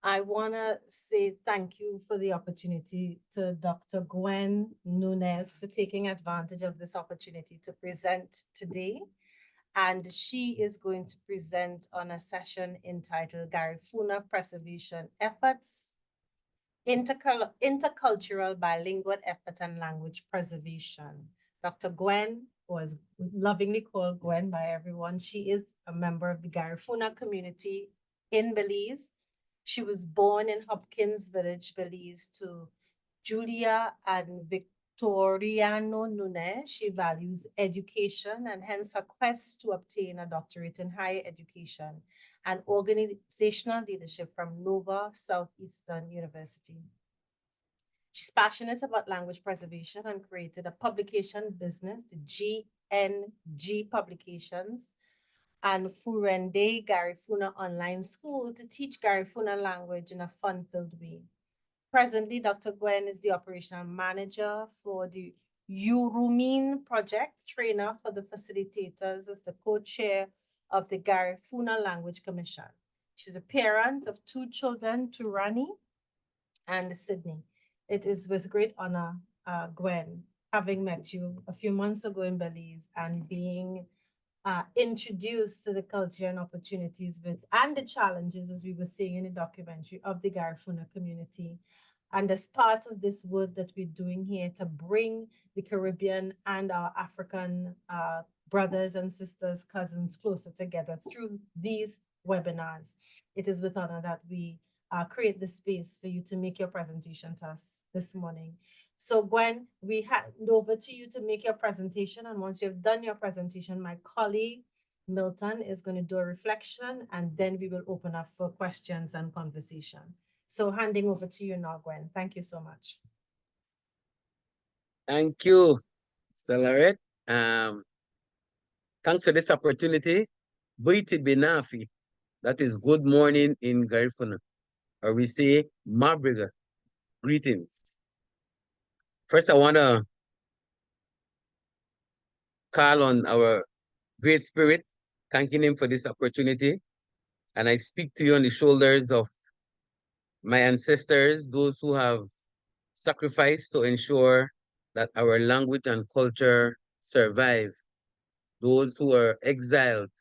I want to say thank you for the opportunity to Dr. Gwen Nuñez for taking advantage of this opportunity to present today. And she is going to present on a session entitled Garifuna Preservation Efforts, Intercultural Bilingual Effort and Language Preservation. Dr. Gwen was lovingly called Gwen by everyone. She is a member of the Garifuna community in Belize. She was born in Hopkins Village, Belize, to Julia and Victoriano Nuñez. She values education and hence her quest to obtain a doctorate in higher education and organizational leadership from Nova Southeastern University. She's passionate about language preservation and created a publication business, the GNG Publications, and Furendei Garifuna Online School to teach Garifuna language in a fun-filled way. Presently, Dr. Gwen is the operational manager for the Yurumein Project, trainer for the facilitators as the co-chair of the Garifuna Language Commission. She's a parent of 2 children, Turani and Sydney. It is with great honor, Gwen, having met you a few months ago in Belize and being introduced to the culture and opportunities and the challenges, as we were seeing in the documentary, of the Garifuna community. And as part of this work that we're doing here to bring the Caribbean and our African brothers and sisters, cousins closer together through these webinars, it is with honor that we create the space for you to make your presentation to us this morning. So Gwen, we hand over to you to make your presentation. And once you've done your presentation, my colleague, Milton, is going to do a reflection, and then we will open up for questions and conversation. So handing over to you now, Gwen. Thank you so much. Thank you, Salaret. Thanks for this opportunity. Buiti Binafi, that is good morning in Garifuna, or we say Mabriga, greetings. First, I want to call on our great spirit, thanking him for this opportunity. And I speak to you on the shoulders of my ancestors, those who have sacrificed to ensure that our language and culture survive, those who are exiled,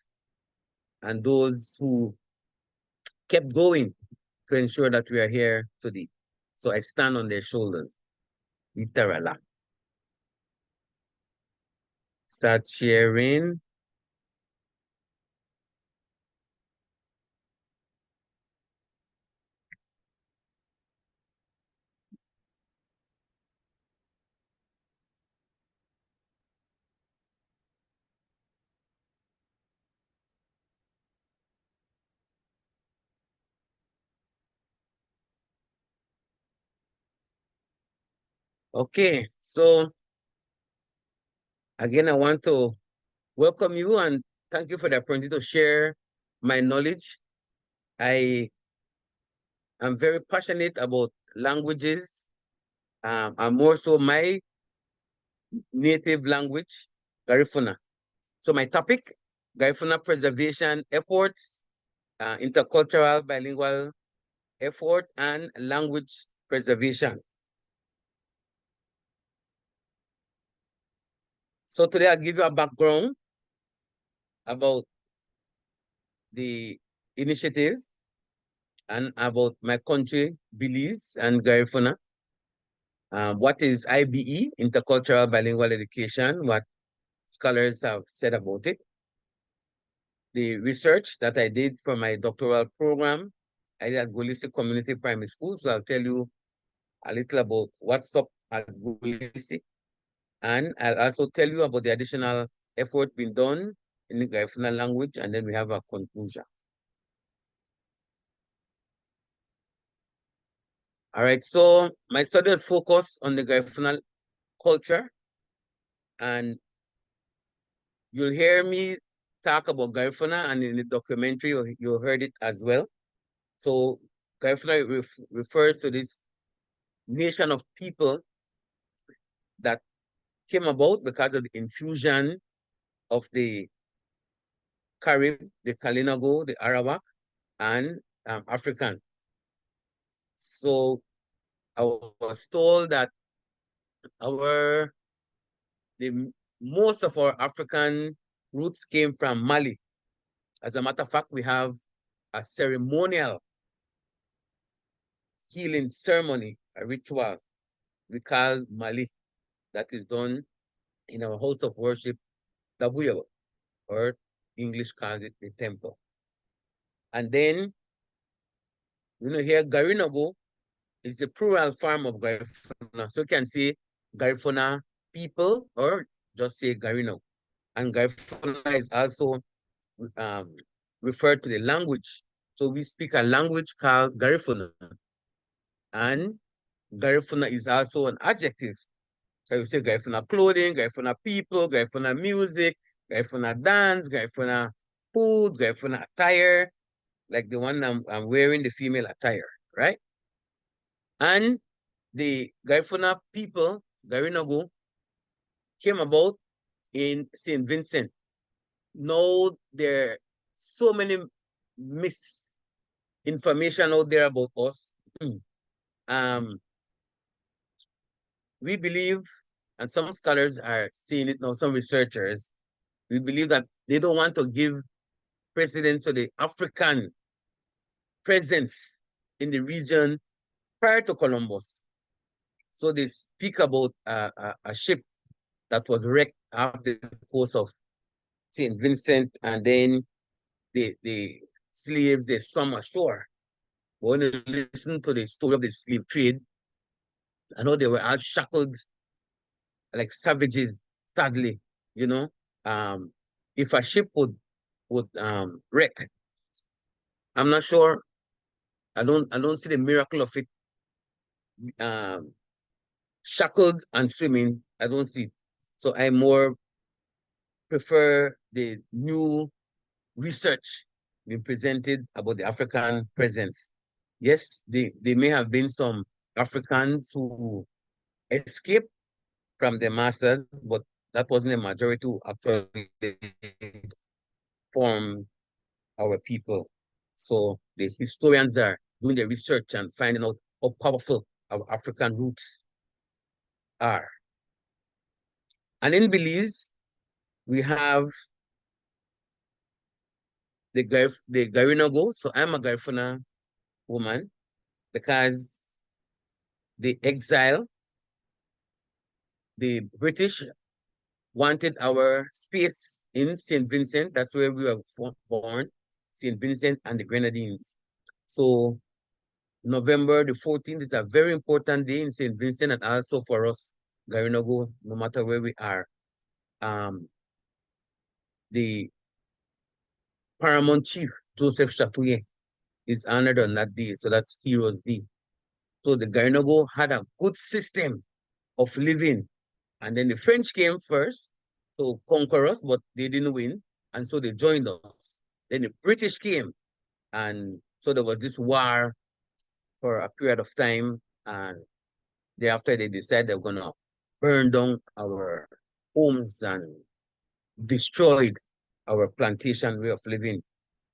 and those who kept going to ensure that we are here today. So I stand on their shoulders. Literally. Start sharing. Okay, so again, I want to welcome you and thank you for the opportunity to share my knowledge. I am very passionate about languages, and more so my native language, Garifuna. So my topic, Garifuna preservation efforts, intercultural bilingual effort, and language preservation. So today I'll give you a background about the initiative and about my country, Belize and Garifuna. What is IBE, Intercultural Bilingual Education, what scholars have said about it. The research that I did for my doctoral program, I did at Holistic Community Primary School, so I'll tell you a little about what's up at Holistic. And I'll also tell you about the additional effort being done in the Garifuna language, and then we have a conclusion. All right, so my studies focus on the Garifuna culture, and you'll hear me talk about Garifuna, and in the documentary, you heard it as well. So Garifuna refers to this nation of people that came about because of the infusion of the Carib, the Kalinago, the Arawak, and African. So I was told that most of our African roots came from Mali. As a matter of fact, we have a ceremonial healing ceremony, a ritual we call Mali, that is done in our house of worship, the wheel, or English calls it the temple. And then, here Garinago is the plural form of Garifuna. So you can say Garifuna people or just say Garinago. And Garifuna is also referred to the language. So we speak a language called Garifuna. And Garifuna is also an adjective. So you say Garifuna clothing, Garifuna people, Garifuna music, Garifuna dance, Garifuna food, Garifuna attire, like the one I'm wearing, the female attire, right? And the Garifuna people, Garinago, came about in St. Vincent. Now there are so many misinformation out there about us. We believe, and some scholars are seeing it now, some researchers, we believe that they don't want to give precedence to the African presence in the region prior to Columbus. So they speak about a ship that was wrecked off the coast of St. Vincent, and then the slaves, they swam ashore. When you listen to the story of the slave trade, I know they were all shackled like savages, sadly, if a ship would wreck, I'm not sure. I don't see the miracle of it. Shackled and swimming, I don't see it. So I more prefer the new research being presented about the African presence. Yes, they may have been some Africans who escaped from the masters, but that wasn't a majority who actually formed our people. So the historians are doing the research and finding out how powerful our African roots are. And in Belize, we have the Garinago. So I'm a Garifuna woman because the British wanted our space in St. Vincent. That's where we were born, St. Vincent and the Grenadines. So November the 14th is a very important day in St. Vincent and also for us, Garinago, no matter where we are. The Paramount Chief, Joseph Chatouillet, is honored on that day. So that's Heroes Day. So the Garinago had a good system of living. And then the French came first to conquer us, but they didn't win. And so they joined us. Then the British came. And so there was this war for a period of time. And thereafter they decided they're going to burn down our homes and destroyed our plantation way of living.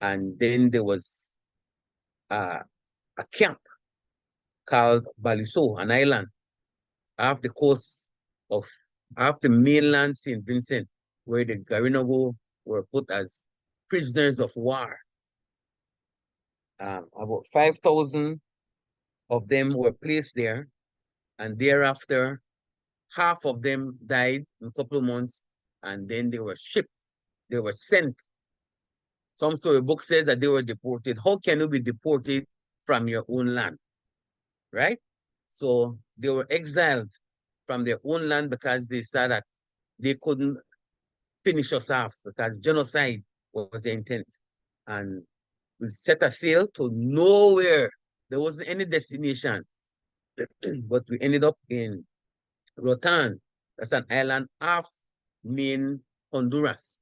And then there was a camp called Baliso, an island off the coast of the mainland St. Vincent, where the Garinago were put as prisoners of war. About 5,000 of them were placed there, and thereafter, half of them died in a couple of months, and then they were shipped. They were sent. Some storybook says that they were deported. How can you be deported from your own land, right? So they were exiled from their own land because they saw that they couldn't finish us off because genocide was the intent. And we set a sail to nowhere. There wasn't any destination. But we ended up in Rotan. That's an island off main Honduras.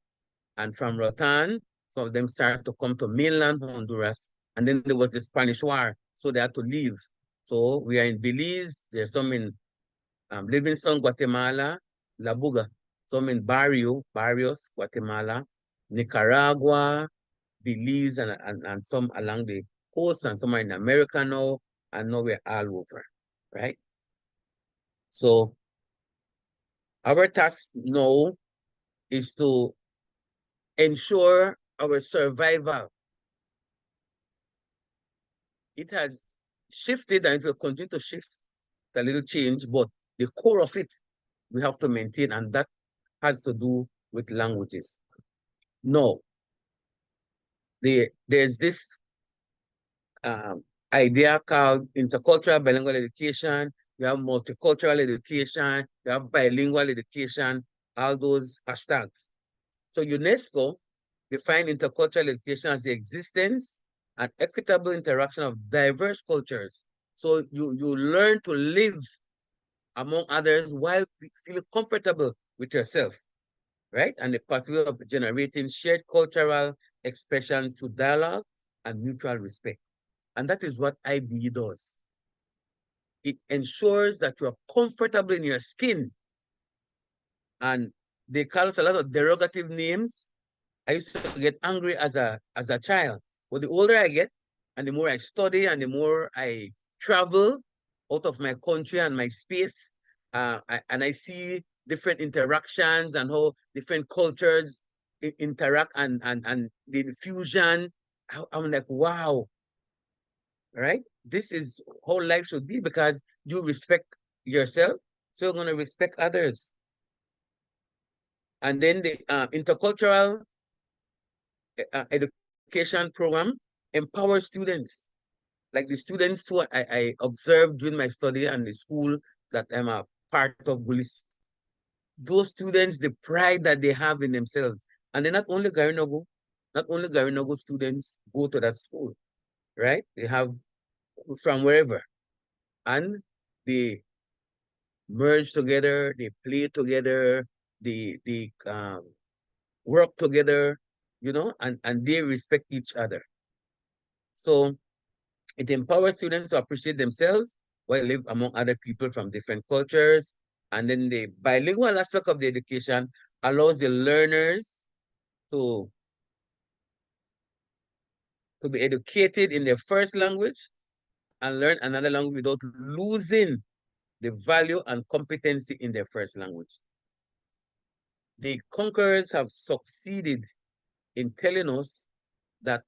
And from Rotan, some of them started to come to mainland Honduras. And then there was the Spanish War. So they had to leave. So we are in Belize. There's some in Livingston, Guatemala, La Buga. Some in Barrios, Guatemala. Nicaragua, Belize, and some along the coast, and some are in America now, and now we're all over, right? So our task now is to ensure our survival. It has shifted and it will continue to shift, a little change, but the core of it we have to maintain, and that has to do with languages. No, there's this idea called intercultural bilingual education. You have multicultural education, you have bilingual education, all those hashtags. So UNESCO defined intercultural education as the existence and equitable interaction of diverse cultures. So you learn to live among others while feeling comfortable with yourself, right? And the possibility of generating shared cultural expressions through dialogue and mutual respect. And that is what IBE does. It ensures that you are comfortable in your skin. And they call us a lot of derogative names. I used to get angry as a child. But the older I get, and the more I study, and the more I travel out of my country and my space, and I see different interactions and how different cultures interact and the fusion, I'm like, wow, right? This is how life should be, because you respect yourself, so you're going to respect others. And then the intercultural education program empowers students, like the students who I observed during my study and the school that I'm a part of, Belize. Those students, the pride that they have in themselves, and they're not only Garinogo students go to that school, right? They have from wherever, and they merge together, they play together, they work together, you know, and they respect each other. So it empowers students to appreciate themselves while they live among other people from different cultures. And then the bilingual aspect of the education allows the learners to be educated in their first language and learn another language without losing the value and competency in their first language. The conquerors have succeeded in telling us that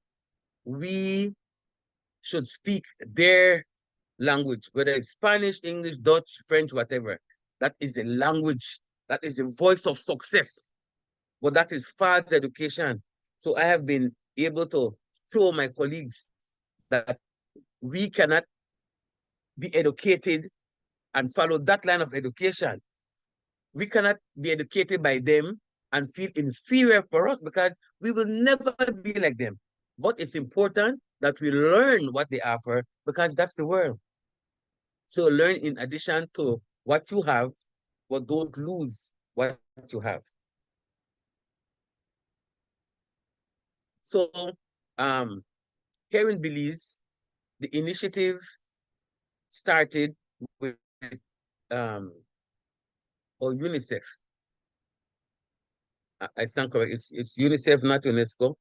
we should speak their language, whether it's Spanish, English, Dutch, French, whatever. That is a language. That is a voice of success. But that is false education. So I have been able to show my colleagues that we cannot be educated and follow that line of education. We cannot be educated by them and feel inferior for us, because we will never be like them. But it's important that we learn what they offer, because that's the world. So learn in addition to what you have, but don't lose what you have. So here in Belize, the initiative started with or UNICEF. I stand correct. It's UNICEF, not UNESCO.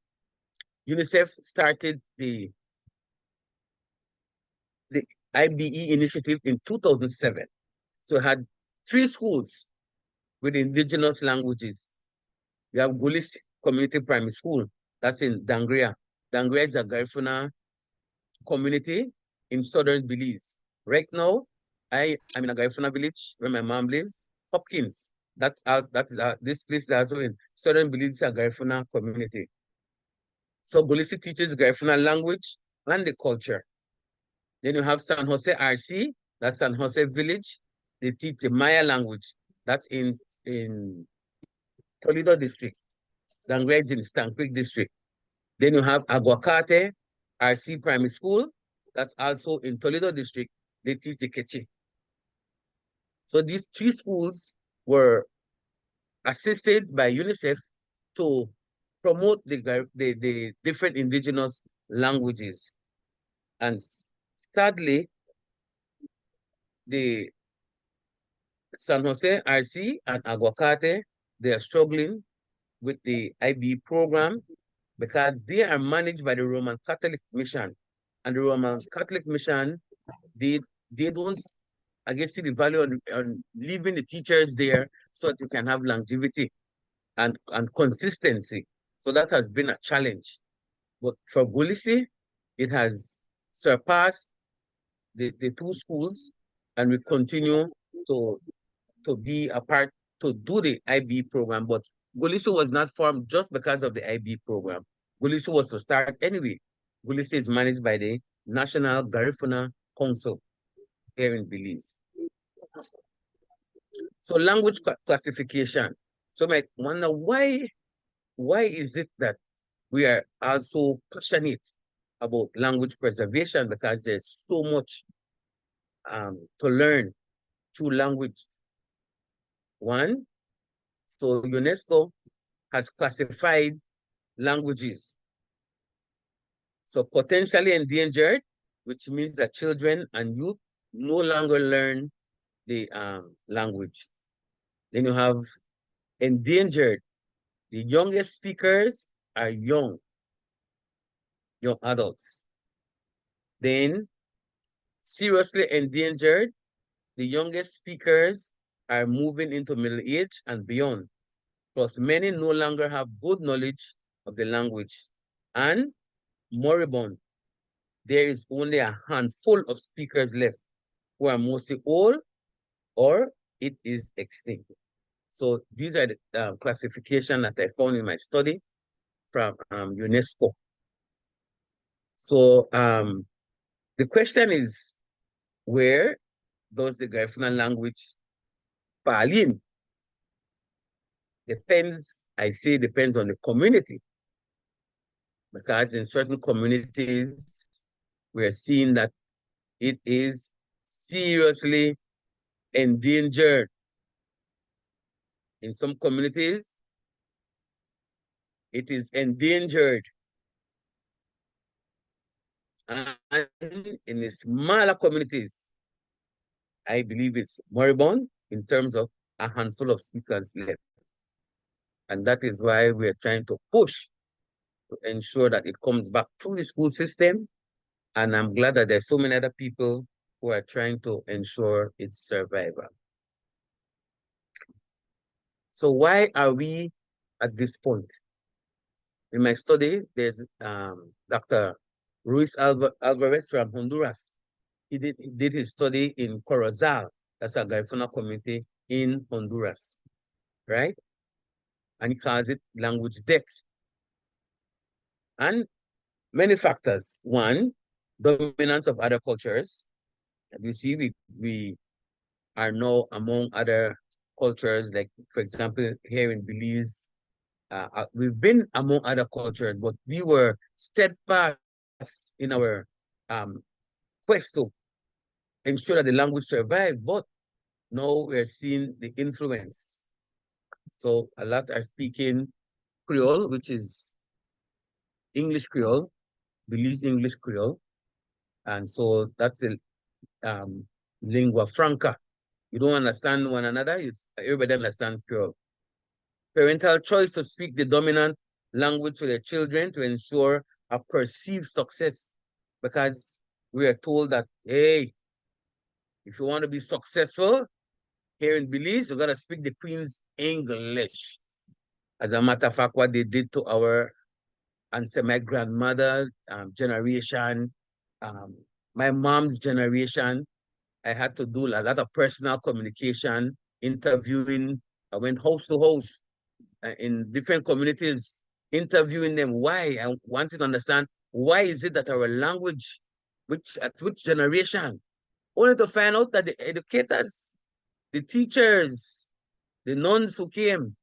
UNICEF started the IBE initiative in 2007. So it had 3 schools with indigenous languages. You have Gulis Community Primary School, that's in Dangria. Dangria is a Garifuna community in southern Belize. Right now, I'm in a Garifuna village where my mom lives, Hopkins. This place is also in southern Belize, a Garifuna community. So Gulisi teaches Garifuna language and the culture. Then you have San Jose RC, that's San Jose Village. They teach the Maya language. That's in Toledo district. Dangria is in Stann Creek district. Then you have Aguacate RC Primary School. That's also in Toledo district. They teach the Quechua. So these 3 schools were assisted by UNICEF to promote the different indigenous languages. And sadly, the San Jose RC and Aguacate, they are struggling with the IB program because they are managed by the Roman Catholic Mission. And the Roman Catholic Mission, they don't, I guess, see the value on leaving the teachers there so that you can have longevity and consistency. So that has been a challenge. But for Gulisi, it has surpassed the two schools, and we continue to be a part to do the IB program. But Gulisi was not formed just because of the IB program. Gulisi was to start anyway. Gulisi is managed by the National Garifuna Council here in Belize. So language classification. So I wonder why is it that we are also passionate about language preservation, because there's so much to learn through language. One, so UNESCO has classified languages. So potentially endangered, which means that children and youth no longer learn the language. Then you have endangered. The youngest speakers are young adults. Then seriously endangered, the youngest speakers are moving into middle age and beyond. Plus many no longer have good knowledge of the language. And moribund, there is only a handful of speakers left who are mostly old or it is extinct. So these are the classification that I found in my study from UNESCO. So the question is, where does the Garifuna language fall in? Depends on the community. Because in certain communities, we are seeing that it is seriously endangered. In some communities, it is endangered. And in the smaller communities, I believe it's moribund in terms of a handful of speakers left. And that is why we are trying to push to ensure that it comes back to the school system. And I'm glad that there's so many other people who are trying to ensure its survival. So why are we at this point? In my study, there's Dr. Ruiz Alvarez from Honduras. He did his study in Corozal, that's a Garifuna community in Honduras, right? And he calls it language depth. And many factors. One, dominance of other cultures. As you see, we are now among other cultures, like, for example, here in Belize, we've been among other cultures, but we were steadfast in our quest to ensure that the language survived, but now we're seeing the influence. So a lot are speaking Creole, which is English Creole, Belize English Creole. And so that's the lingua franca. You don't understand one another, everybody understands Creole. Parental choice to speak the dominant language to their children to ensure a perceived success. Because we are told that, hey, if you want to be successful here in Belize, you got to speak the Queen's English. As a matter of fact, what they did to our auntie, my grandmother generation, my mom's generation, I had to do a lot of personal communication, interviewing. I went house to house in different communities, interviewing them. Why? I wanted to understand, why is it that our language, at which generation? Only to find out that the educators, the teachers, the nuns who came,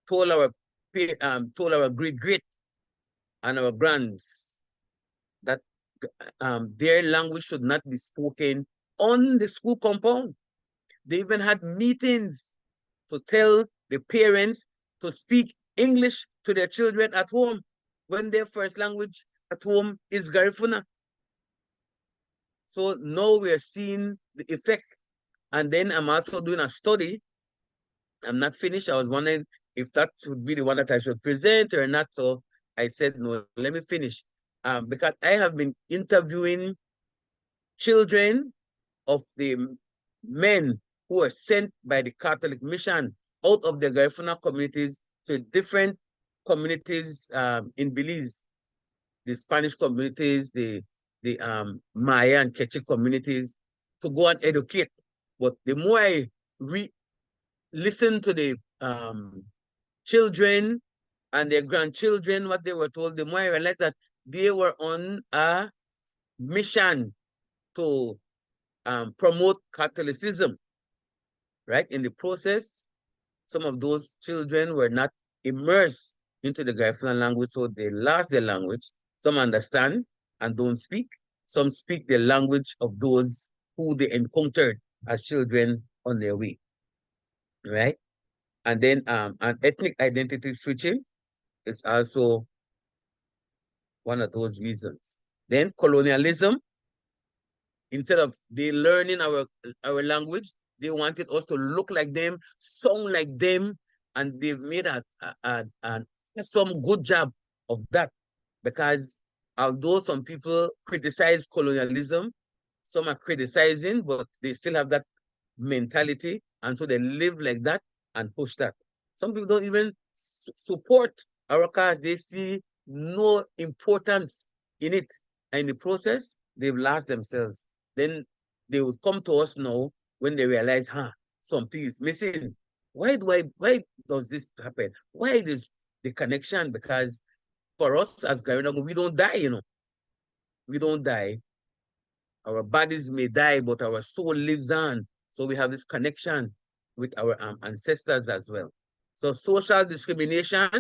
told our great and our grands that their language should not be spoken on the school compound. They even had meetings to tell the parents to speak English to their children at home when their first language at home is Garifuna. So now we are seeing the effect. And then I'm also doing a study. I'm not finished. I was wondering if that would be the one that I should present or not. So I said, no, let me finish. Because I have been interviewing children of the men who were sent by the Catholic mission out of the Garifuna communities to different communities in Belize, the Spanish communities, the Maya and Quechua communities, to go and educate. But the more I listen to the children and their grandchildren, what they were told, the more I realized that they were on a mission to promote Catholicism, right? In the process, some of those children were not immersed into the Garifuna language, so they lost their language. Some understand and don't speak. Some speak the language of those who they encountered as children on their way, right? And then an ethnic identity switching is also one of those reasons. Then colonialism, instead of they learning our language, they wanted us to look like them, sound like them, and they've made some good job of that. Because although some people criticize colonialism, some are criticizing, but they still have that mentality, and so they live like that and push that. Some people don't even support our cause. They see no importance in it. And in the process, they've lost themselves. Then they will come to us now when they realize, something is missing. Why does this happen? Why is the connection? Because for us as Garifuna, we don't die, We don't die. Our bodies may die, but our soul lives on. So we have this connection with our ancestors as well. So social discrimination,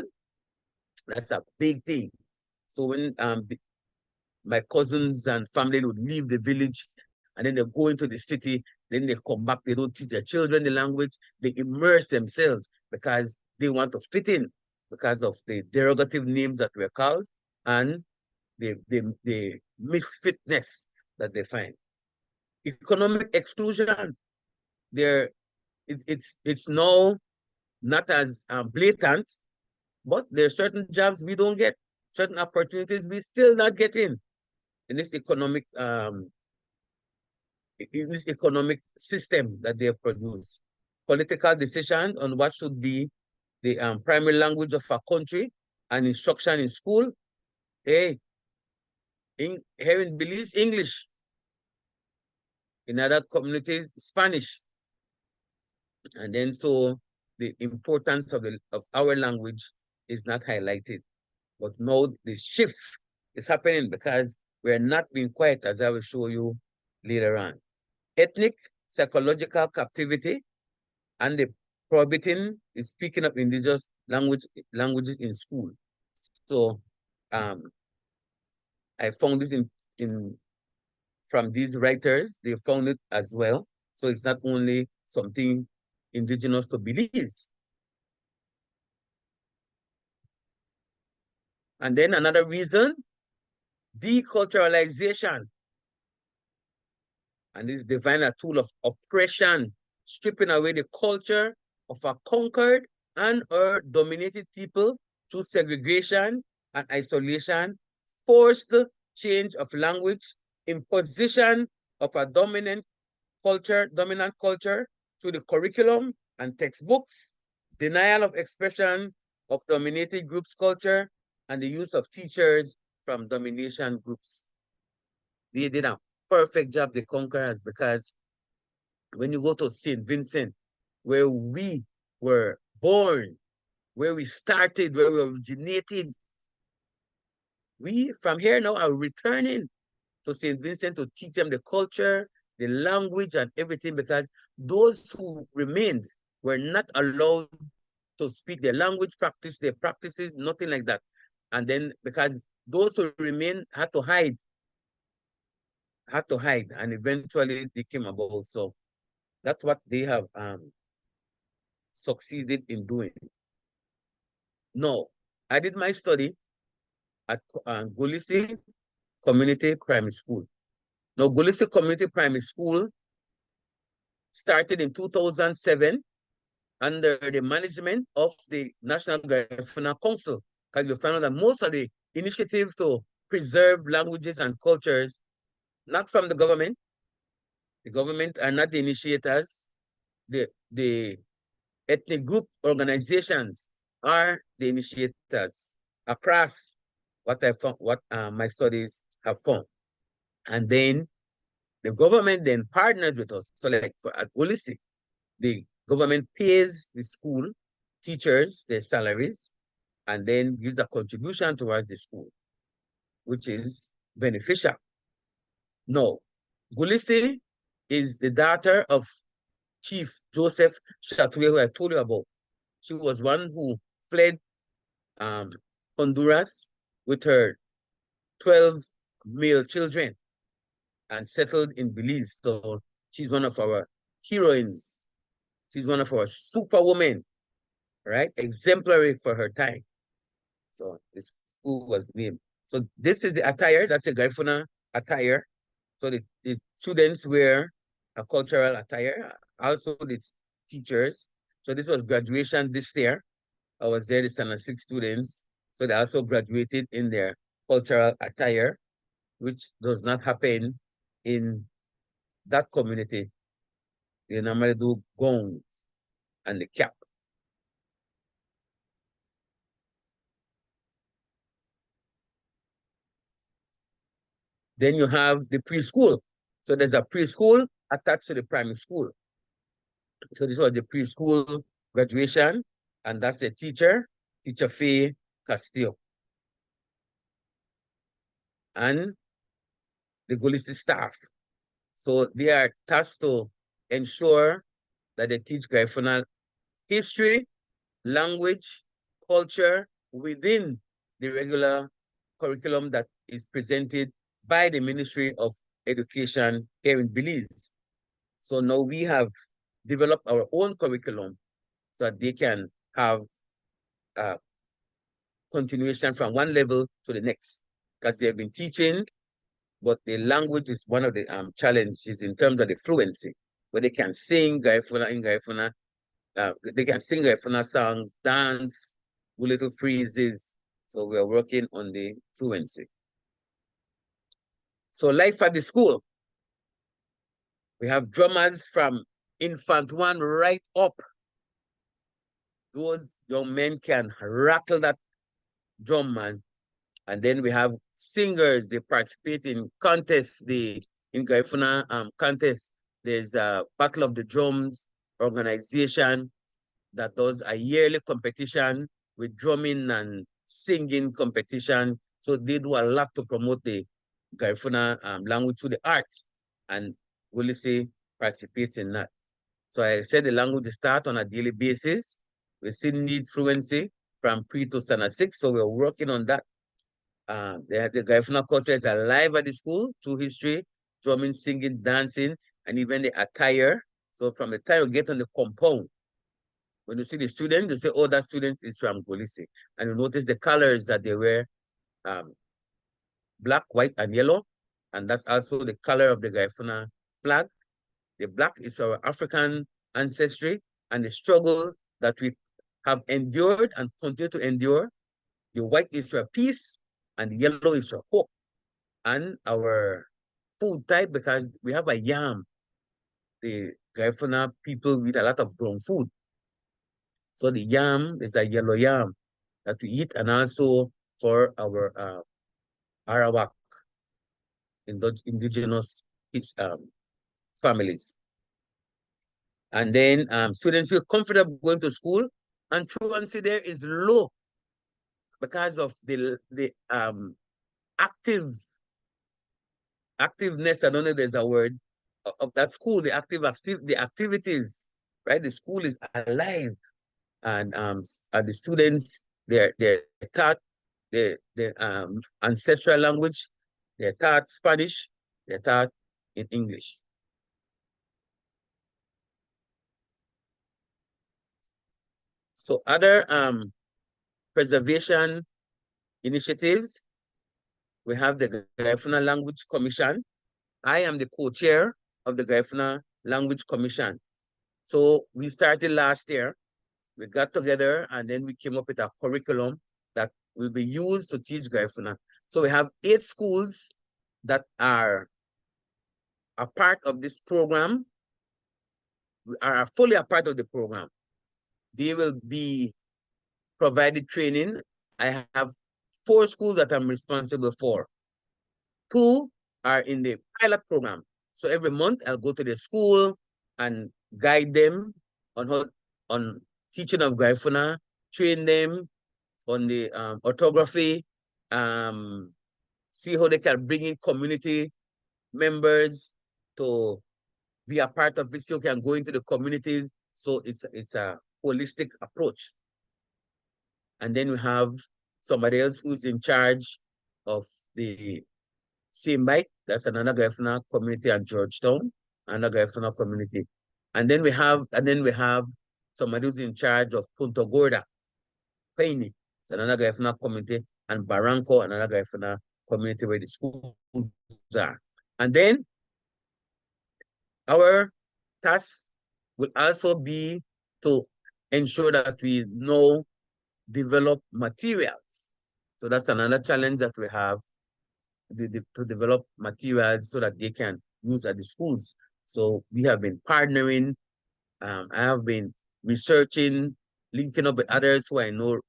that's a big thing. So when my cousins and family would leave the village and then they go into the city, then they come back, they don't teach their children the language, they immerse themselves because they want to fit in because of the derogative names that we're called and the misfitness that they find. Economic exclusion, it's now not as blatant, but there are certain jobs we don't get, certain opportunities we still not getting in this economic system that they have produced. Political decision on what should be the primary language of our country and instruction in school. Hey, here in Belize, English. In other communities, Spanish. And then so the importance of our language is not highlighted. But now the shift is happening because we're not being quiet, as I will show you later on. Ethnic, psychological captivity, and the prohibiting is speaking of indigenous languages in school. So I found this from these writers, they found it as well. So it's not only something indigenous to Belize. And then another reason, deculturalization. And this is defined a tool of oppression, stripping away the culture of a conquered and or dominated people through segregation and isolation, forced change of language, imposition of a dominant culture through the curriculum and textbooks, denial of expression of dominated groups' culture, and the use of teachers from domination groups. They did a perfect job, the conquerors, because when you go to St. Vincent, where we were born, where we started, where we originated, we from here now are returning to St. Vincent to teach them the culture, the language, and everything, because those who remained were not allowed to speak their language, practice their practices, nothing like that. And then because those who remained had to hide, and eventually they came about. So that's what they have succeeded in doing. No, I did my study at Gulisi Community Primary School. Now, Gulisi Community Primary School started in 2007 under the management of the National Garifuna Council. Because you find out that most of the initiatives to preserve languages and cultures, not from the government are not the initiators, the ethnic group organizations are the initiators across what I found, what my studies have found. And then the government then partners with us. So like at Ulisi, the government pays the school teachers their salaries and then gives a contribution towards the school, which is beneficial. No, Gulisi is the daughter of Chief Joseph Chatoué, who I told you about. She was one who fled Honduras with her 12 male children and settled in Belize. So she's one of our heroines. She's one of our superwomen, right? Exemplary for her time. So the school was named. So this is the attire. That's a Garifuna attire. So the students wear a cultural attire. Also the teachers. So this was graduation this year. I was there, the standard 6 students. So they also graduated in their cultural attire, which does not happen in that community. They normally do gowns and the cap. Then you have the preschool. So there's a preschool attached to the primary school. So this was the preschool graduation, and that's the teacher Faye Castillo. And the Gulisi staff. So they are tasked to ensure that they teach Garifuna history, language, culture within the regular curriculum that is presented by the Ministry of Education here in Belize. So now we have developed our own curriculum so that they can have continuation from one level to the next, because they've been teaching, but the language is one of the challenges in terms of the fluency, where they can sing Garifuna in Garifuna, they can sing Garifuna songs, dance with little phrases. So we are working on the fluency. So life at the school. We have drummers from infant 1 right up. Those young men can rattle that drum, man. And then we have singers. They participate in contests. In Garifuna contests, there's a Battle of the Drums organization that does a yearly competition with drumming and singing competition. So they do a lot to promote the Garifuna language through the arts, and Ulisi participates in that. So I said the language start on a daily basis. We still need fluency from pre to standard 6, so we're working on that. The Garifuna culture is alive at the school through history, drumming, singing, dancing, and even the attire. So from the time you get on the compound, when you see the students, you say, oh, that student is from Gulisi. And you notice the colors that they wear, black, white, and yellow. And that's also the color of the Garifuna flag. The black is our African ancestry and the struggle that we have endured and continue to endure. The white is for peace, and the yellow is for hope. And our food type, because we have a yam. The Garifuna people eat a lot of grown food. So the yam is a yellow yam that we eat, and also for our Arawak indigenous families. And then students feel comfortable going to school, and truancy there is low because of the activeness, I don't know if there's a word, of that school, the activities, right? The school is alive, and the students, they're taught the ancestral language, they're taught Spanish, they're taught in English. So other preservation initiatives, we have the Garifuna Language Commission. I am the co-chair of the Garifuna Language Commission. So we started last year we got together and then we came up with a curriculum that will be used to teach Garifuna. So we have 8 schools that are a part of this program, are fully a part of the program. They will be provided training. I have 4 schools that I'm responsible for. 2 are in the pilot program. So every month I'll go to the school and guide them on teaching of Garifuna, train them on the orthography, see how they can bring in community members to be a part of this. You can go into the communities. So it's a holistic approach. And then we have somebody else who's in charge of the same bite. That's another Garifuna community at Georgetown, another Garifuna community. And then we have somebody who's in charge of Punta Gorda, Paini. It's another Garifuna community, and Barranco, another Garifuna community where the schools are. And then our task will also be to ensure that we know develop materials. So that's another challenge that we have, to develop materials so that they can use at the schools. So we have been partnering. I have been researching, linking up with others who I know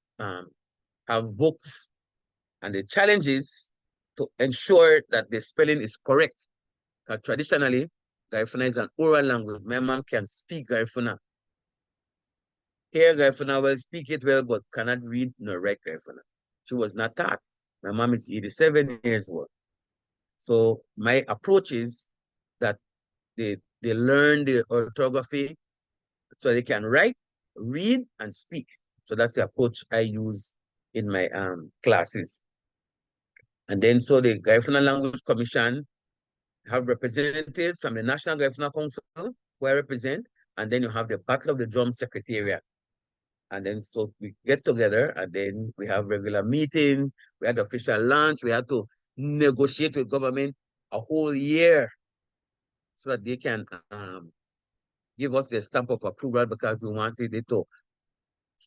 have books. And the challenge is to ensure that the spelling is correct. Because traditionally, Garifuna is an oral language. My mom can speak Garifuna. Hear Garifuna well, speak it well, but cannot read nor write Garifuna. She was not taught. My mom is 87 years old. So my approach is that they learn the orthography so they can write, read, and speak. So that's the approach I use in my classes. And then so the Garifuna Language Commission have representatives from the National Garifuna Council, who I represent, and then you have the Battle of the Drum Secretariat. And then so we get together and then we have regular meetings, we had official lunch, we had to negotiate with government a whole year so that they can give us the stamp of approval, because we wanted it to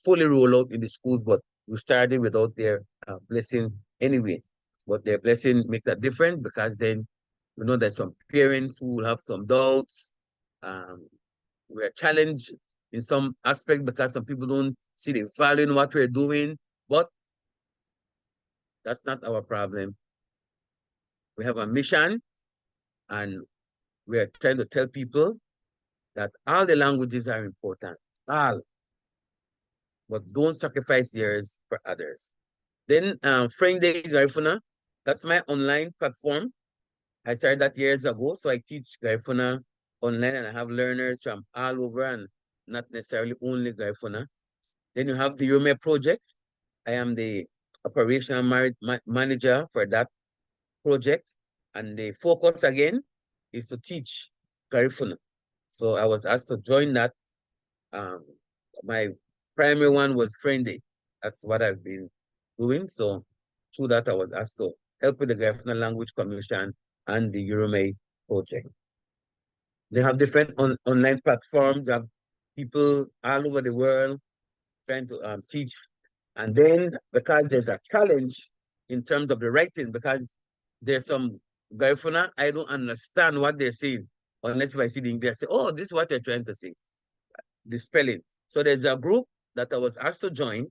fully roll out in the schools, but we started without their blessing anyway. But their blessing make a difference, because then we know that some parents who will have some doubts. We're challenged in some aspects because some people don't see the value in what we're doing, but that's not our problem. We have a mission, and we're trying to tell people that all the languages are important, all, but don't sacrifice yours for others. Then Furendei Garifuna, that's my online platform. I started that years ago, so I teach Garifuna online, and I have learners from all over and not necessarily only Garifuna. Then you have the Yurumein Project. I am the operational manager for that project, and the focus again is to teach Garifuna. So I was asked to join that. My primary one was Furendei. That's what I've been doing. So through that, I was asked to help with the Garifuna Language Commission and the Yurumein Project. They have different online platforms. They have people all over the world trying to teach. And then because there's a challenge in terms of the writing, because there's some Garifuna, I don't understand what they're saying unless if I see the English, I say, oh, this is what they're trying to say, the spelling. So there's a group that I was asked to join,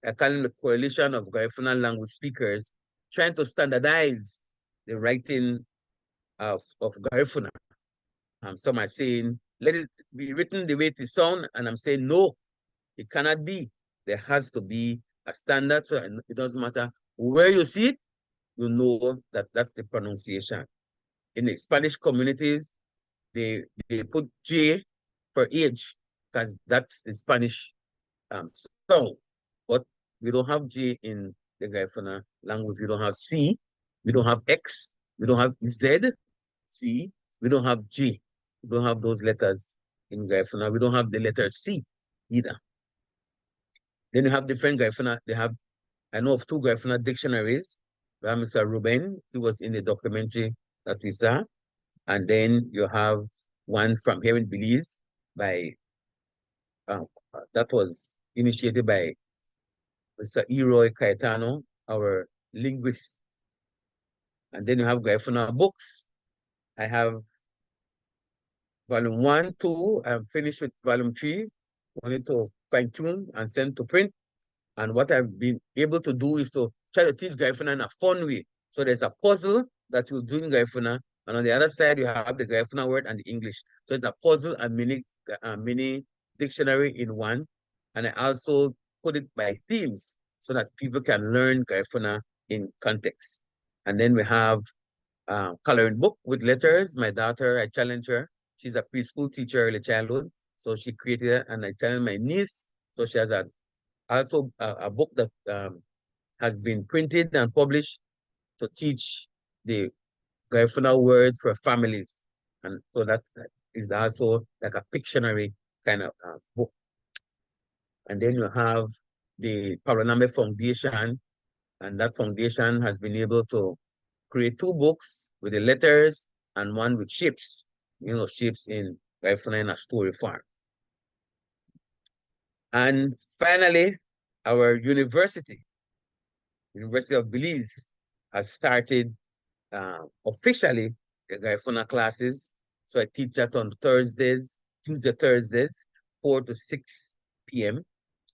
I call it the Coalition of Garifuna Language Speakers, trying to standardize the writing of Garifuna. Some are saying, let it be written the way it is sound, and I'm saying, no, it cannot be. There has to be a standard, so it doesn't matter where you see it, you know that that's the pronunciation. In the Spanish communities, they put J for age, because that's the Spanish sound. But we don't have J in the Garifuna language. We don't have C, we don't have X, we don't have Z, C, we don't have G. We don't have those letters in Garifuna. We don't have the letter C either. Then you have different Garifuna. I know of 2 Garifuna dictionaries. We have Mr. Ruben, he was in the documentary that we saw. And then you have one from here in Belize by, that was initiated by Mr. Eroy Cayetano, our linguist. And then you have Garifuna books. I have volume 1, 2. I'm finished with volume 3. I need to fine tune and send to print. And what I've been able to do is to try to teach Garifuna in a fun way. So there's a puzzle that you do in Garifuna, and on the other side you have the Garifuna word and the English. So it's a puzzle and mini dictionary in one. And I also put it by themes so that people can learn Garifuna in context. And then we have coloring book with letters. My daughter, I challenge her. She's a preschool teacher, early childhood. So she created it, and I challenge my niece. So she has also a book that has been printed and published to teach the Garifuna words for families. And so that is also like a Pictionary kind of book. And then you have the Paranambe Foundation, and that foundation has been able to create 2 books with the letters and one with shapes, shapes in Garifuna in a story form. And finally, our University of Belize has started officially the Garifuna classes. So I teach that on Thursdays, Thursdays, 4 to 6 p.m.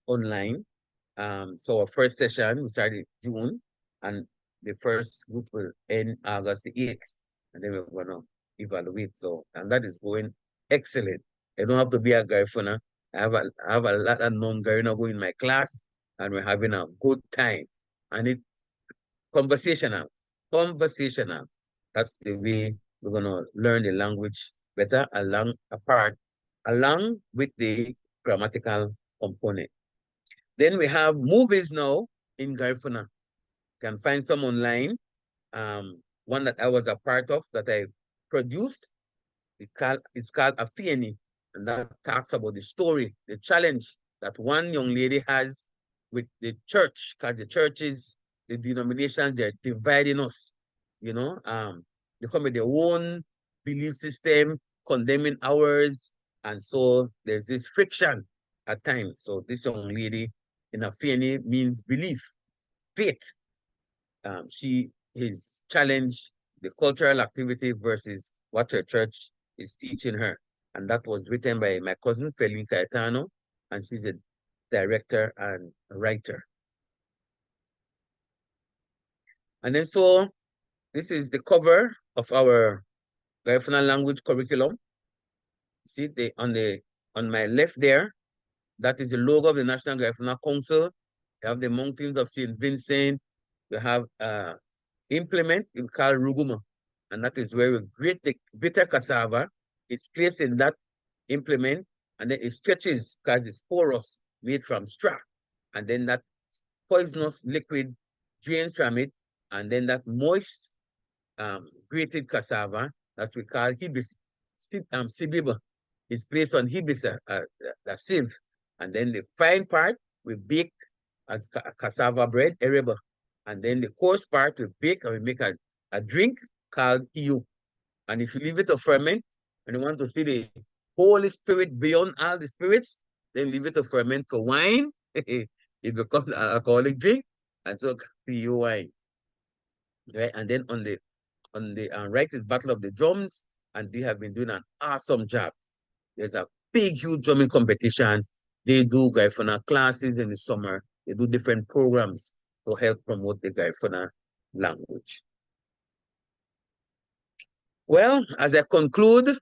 online. So our first session, we started June, and the first group will end August the 8th. And then we're going to evaluate. So, and that is going excellent. I don't have to be a Garifuna. I have a lot of non-Garifuna going in my class, and we're having a good time. And it's conversational. That's the way we're going to learn the language better along with the grammatical component. Then we have movies now in Garifuna. You can find some online. One that I was a part of that I produced. It's called Afieni, and that talks about the story, the challenge that one young lady has with the church, because the churches, the denominations, they're dividing us. They come with their own belief system, condemning ours, and so there's this friction at times. So this young lady in Afieni means belief, faith. She is challenged the cultural activity versus what her church is teaching her. And that was written by my cousin, Felin Cayetano, and she's a director and writer. And then so this is the cover of our Garifuna language curriculum. See on my left there, that is the logo of the National Garifuna Council. You have the mountains of St. Vincent. You have implement we call ruguma, and that is where we grate the bitter cassava. It's placed in that implement, and then it stretches because it's porous, made from straw, and then that poisonous liquid drains from it, and then that moist grated cassava that we call hibis, sibiba, is placed on hibis, the sieve, and then the fine part we bake as cassava bread, ereba. And then the coarse part we bake and we make a drink called iyo. And if you leave it to ferment and you want to see the Holy Spirit beyond all the spirits, then leave it to ferment for wine. It becomes an alcoholic drink, and so iyo wine. Right? And then on the right is Battle of the Drums, and they have been doing an awesome job. There's a big, huge drumming competition. They do Garifuna classes in the summer. They do different programs to help promote the Garifuna language. Well, as I conclude,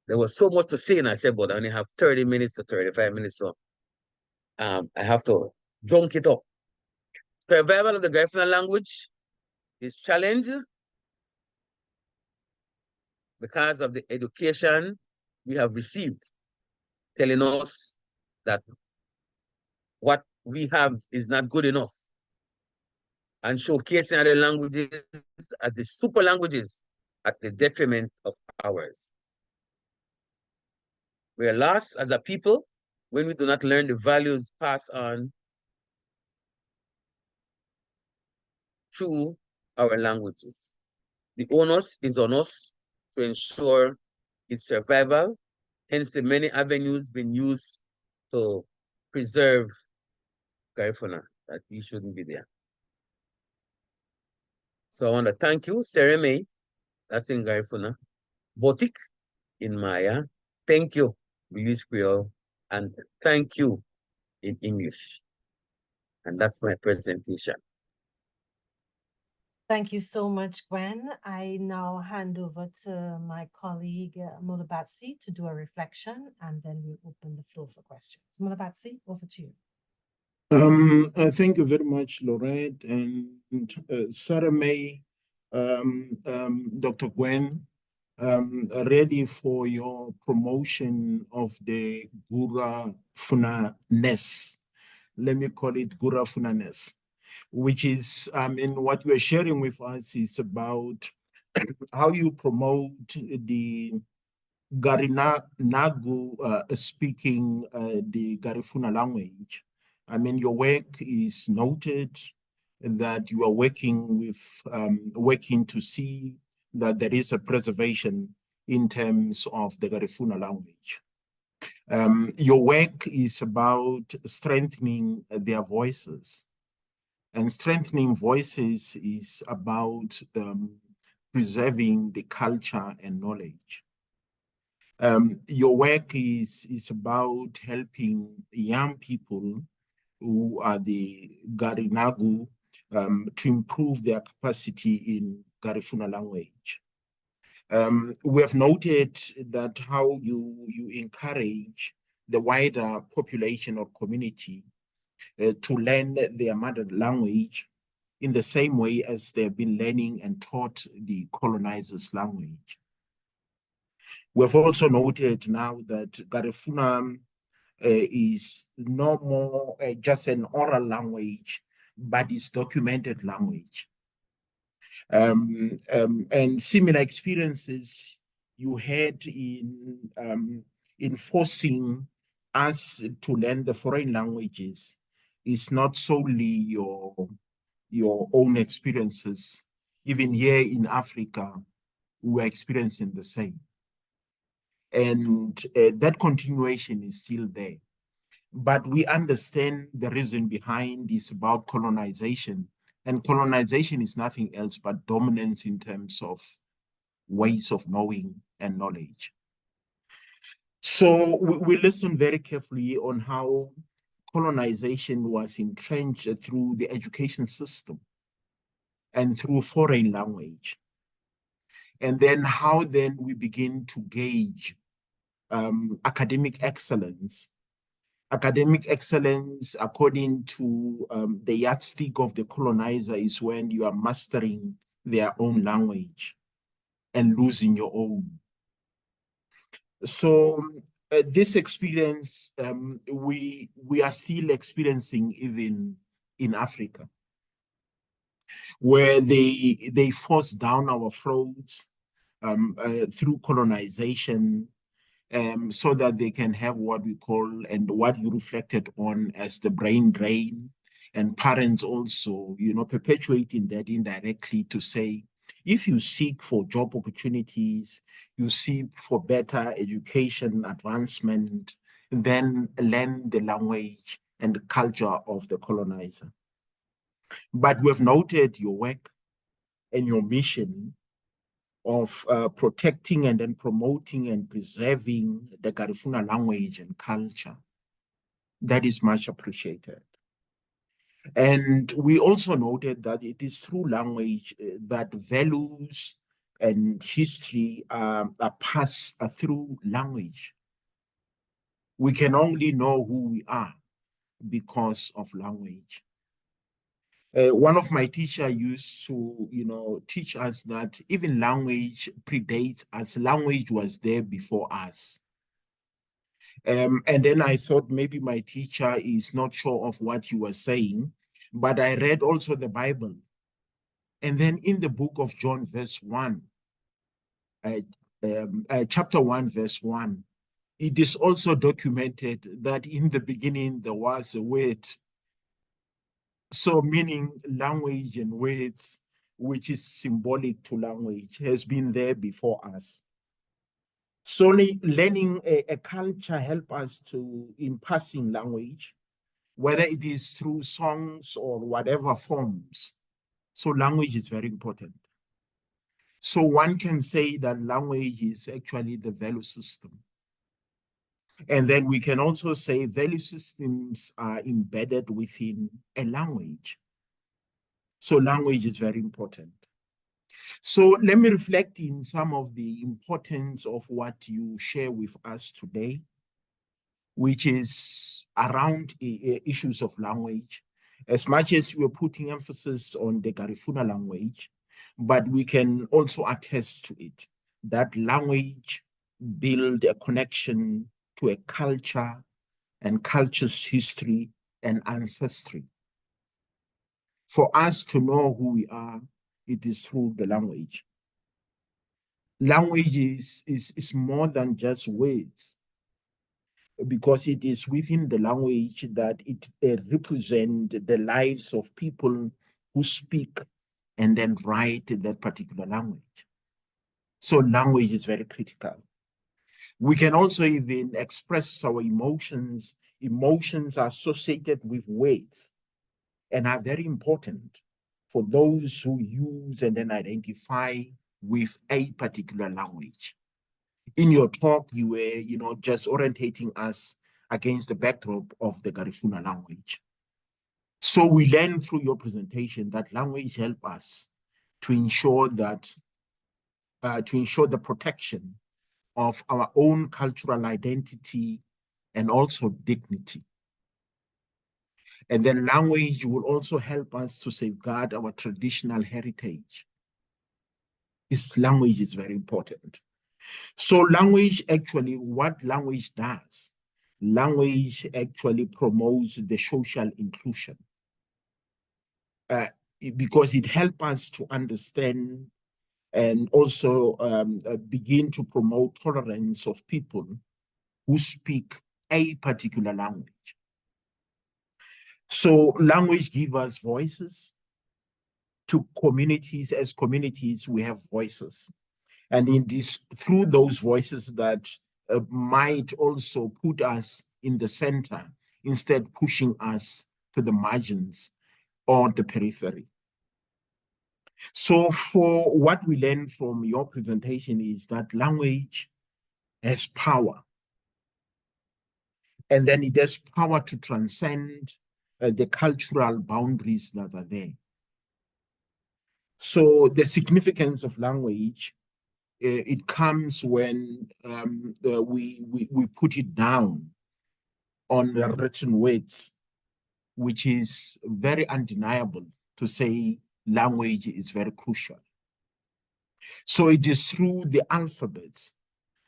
there was so much to say, and I said, but I only have 30 minutes to 35 minutes, so I have to dunk it up. Survival of the Garifuna language is challenged because of the education we have received, telling us that what we have is not good enough, and showcasing other languages as the super languages at the detriment of ours. We are lost as a people when we do not learn the values passed on through our languages. The onus is on us to ensure its survival, hence the many avenues being used to preserve Garifuna, that he shouldn't be there. So I want to thank you, Sereme, that's in Garifuna, Botik in Maya, thank you, Belize Creole, and thank you in English. And that's my presentation. Thank you so much, Gwen. I now hand over to my colleague, Mulabatsi, to do a reflection, and then we'll open the floor for questions. Mulabatsi, over to you. Thank you very much, Lorette and Sarah May, Dr. Gwen, ready for your promotion of the Garifuna Ness. Let me call it Garifuna Ness, which is, what we're sharing with us is about how you promote the Garinagu speaking the Garifuna language. Your work is noted that you are working with, working to see that there is a preservation in terms of the Garifuna language. Your work is about strengthening their voices. And strengthening voices is about preserving the culture and knowledge. Your work is about helping young people who are the Garinagu to improve their capacity in Garifuna language. We have noted that how you encourage the wider population or community to learn their mother language in the same way as they've been learning and taught the colonizers' language. We have also noted now that Garifuna is no more just an oral language, but it's documented language. And similar experiences you had in forcing us to learn the foreign languages is not solely your own experiences. Even here in Africa, we're experiencing the same. And that continuation is still there. But we understand the reason behind is about colonization. And colonization is nothing else but dominance in terms of ways of knowing and knowledge. So we listen very carefully on how colonization was entrenched through the education system and through foreign language. And then how then we begin to gauge academic excellence. Academic excellence, according to the yardstick of the colonizer, is when you are mastering their own language and losing your own. So this experience, we are still experiencing even in Africa, where they force down our throats through colonization, so that they can have what we call, and what you reflected on as, the brain drain, and parents also, perpetuating that indirectly to say, if you seek for job opportunities, you seek for better education advancement, then learn the language and the culture of the colonizer. But we've noted your work and your mission of protecting and then promoting and preserving the Garifuna language and culture. That is much appreciated. And we also noted that it is through language that values and history are passed through language. We can only know who we are because of language. One of my teachers used to, teach us that even language predates us. Language was there before us. And then I thought maybe my teacher is not sure of what he was saying, but I read also the Bible. And then in the book of John, verse 1, chapter 1, verse 1, it is also documented that in the beginning there was a word. So meaning language and words, which is symbolic to language, has been there before us. So learning a culture help us to, in passing language, whether it is through songs or whatever forms. So language is very important. So one can say that language is actually the value system. And then we can also say value systems are embedded within a language. So language is very important. So let me reflect in some of the importance of what you share with us today, which is around issues of language. As much as we're putting emphasis on the Garifuna language, but we can also attest to it, that language build a connection to a culture and culture's history and ancestry. For us to know who we are, it is through the language. Language is more than just words, because it is within the language that it represents the lives of people who speak and then write that particular language. So language is very critical. We can also even express our emotions. Emotions are associated with words and are very important for those who use and then identify with a particular language. In your talk, you were, just orientating us against the backdrop of the Garifuna language. So we learned through your presentation that language helps us to ensure that, the protection of our own cultural identity and also dignity. And then language will also help us to safeguard our traditional heritage. This language is very important. So language actually, what language does, language actually promotes the social inclusion, because it helps us to understand and also begin to promote tolerance of people who speak a particular language. So language gives us voices to communities. As communities, we have voices. And through those voices that might also put us in the center, instead pushing us to the margins or the periphery. So for what we learned from your presentation is that language has power. And then it has power to transcend the cultural boundaries that are there. So the significance of language, it comes when we put it down on the written words, which is very undeniable to say language is very crucial. So it is through the alphabets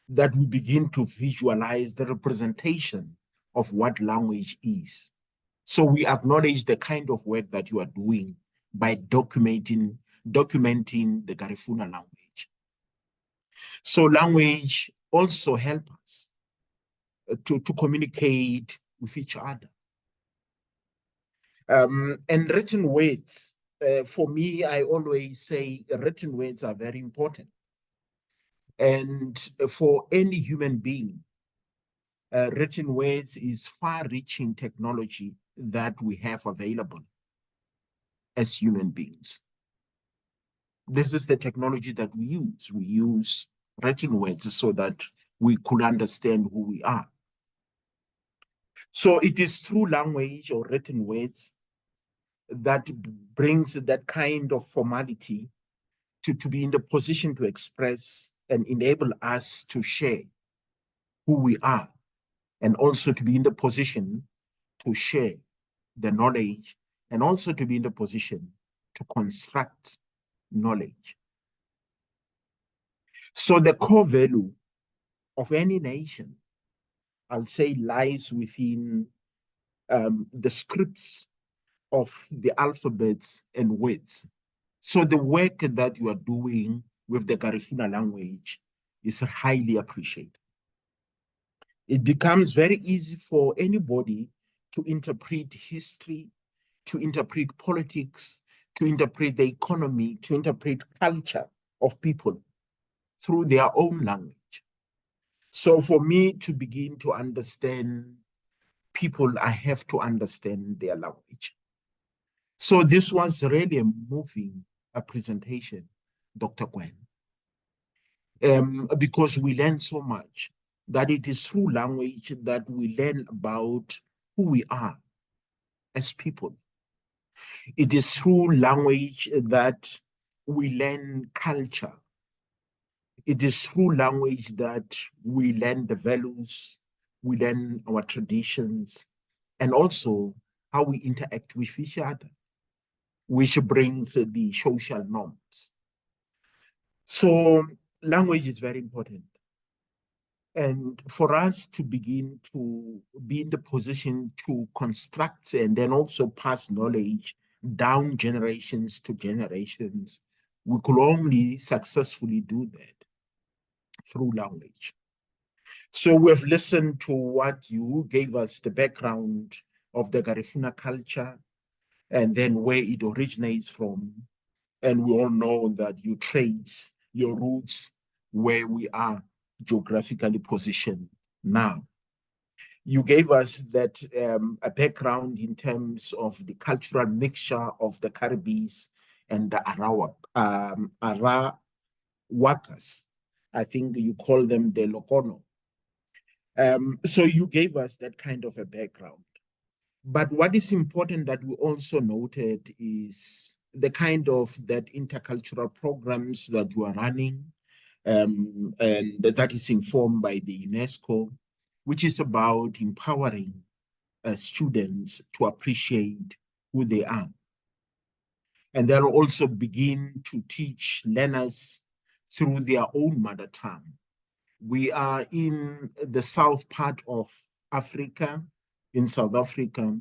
that we begin to visualize the representation of what language is. So we acknowledge the kind of work that you are doing by documenting the Garifuna language. So language also helps us to communicate with each other. And written words, for me, I always say written words are very important. And for any human being, written words is far-reaching technology that we have available as human beings. This is the technology that we use. We use written words so that we could understand who we are. So it is through language or written words that brings that kind of formality to be in the position to express and enable us to share who we are, and also to be in the position to share the knowledge, and also to be in the position to construct knowledge. So the core value of any nation, I'll say, lies within the scripts of the alphabets and words. So the work that you are doing with the Garifuna language is highly appreciated. It becomes very easy for anybody to interpret history, to interpret politics, to interpret the economy, to interpret culture of people through their own language. So for me to begin to understand people have to understand their language. So this was really a moving presentation, Dr. Gwen, because we learn so much, that it is through language that we learn about who we are as people. It is through language that we learn culture. It is through language that we learn the values, we learn our traditions, and also how we interact with each other, which brings the social norms. So language is very important. And for us to begin to be in the position to construct and then also pass knowledge down generations to generations, we could only successfully do that through language. So we've listened to what you gave us, the background of the Garifuna culture, and then where it originates from. And we all know that you trace your roots where we are geographically positioned now. You gave us that a background in terms of the cultural mixture of the Caribbees and the Arawakas. I think you call them the Lokono. So you gave us that kind of a background. But what is important that we also noted is the kind of that intercultural programs that you are running, and that is informed by the UNESCO, which is about empowering students to appreciate who they are. And then also begin to teach learners through their own mother tongue. We are in the south part of Africa, in South Africa.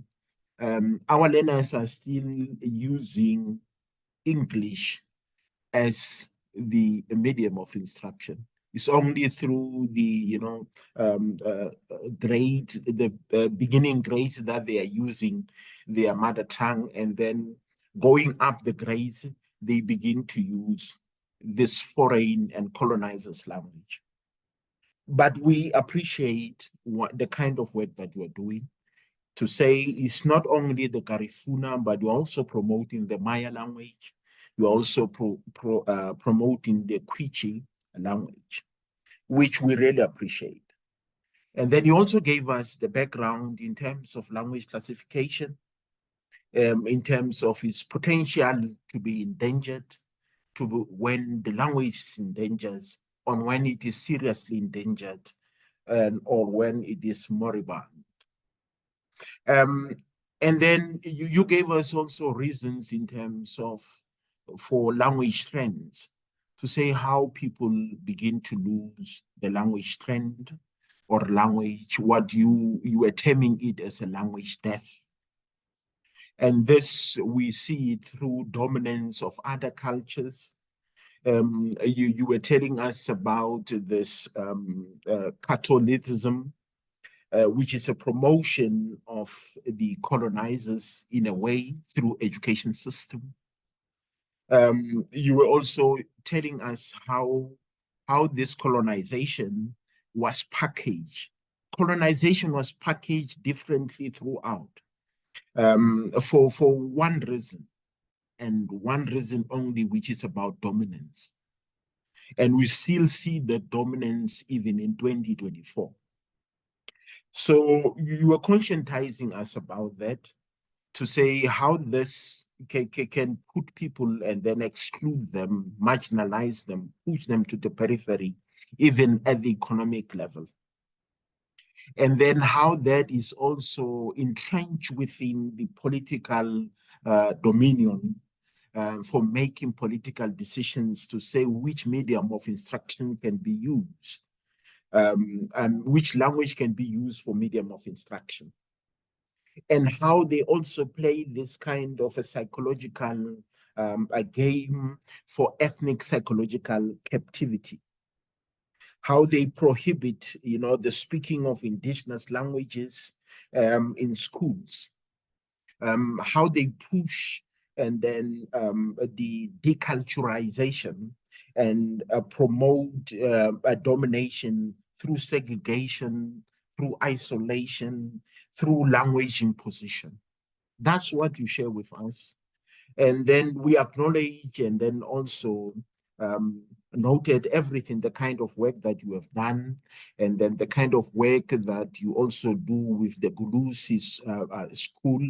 Our learners are still using English as the medium of instruction. It's only through the grade, the beginning grades that they are using their mother tongue, and then going up the grades, they begin to use this foreign and colonizers language. But we appreciate the kind of work that you are doing, to say it's not only the Garifuna, but you're also promoting the Maya language. You're also promoting the Kwichi language, which we really appreciate. And then you also gave us the background in terms of language classification, in terms of its potential to be endangered, when the language is endangered, on when it is seriously endangered, or when it is moribund. And then you gave us also reasons in terms of for language trends, to say how people begin to lose the language trend or language, what you were terming it as a language death. And this, we see it through dominance of other cultures. You were telling us about this Catholicism, which is a promotion of the colonizers in a way through education system. You were also telling us how this colonization was packaged. Colonization was packaged differently throughout, for one reason, and one reason only, which is about dominance. And we still see the dominance even in 2024. So you were conscientizing us about that, to say how this can put people and then exclude them, marginalize them, push them to the periphery, even at the economic level. And then how that is also entrenched within the political dominion for making political decisions, to say which medium of instruction can be used, and which language can be used for medium of instruction. And how they also play this kind of a psychological a game for ethnic psychological captivity. How they prohibit, the speaking of indigenous languages in schools. How they push and then the deculturalization and promote a domination through segregation, through isolation, through language imposition. That's what you share with us. And then we acknowledge and then also noted everything, the kind of work that you have done, and then the kind of work that you also do with the Gulusis school.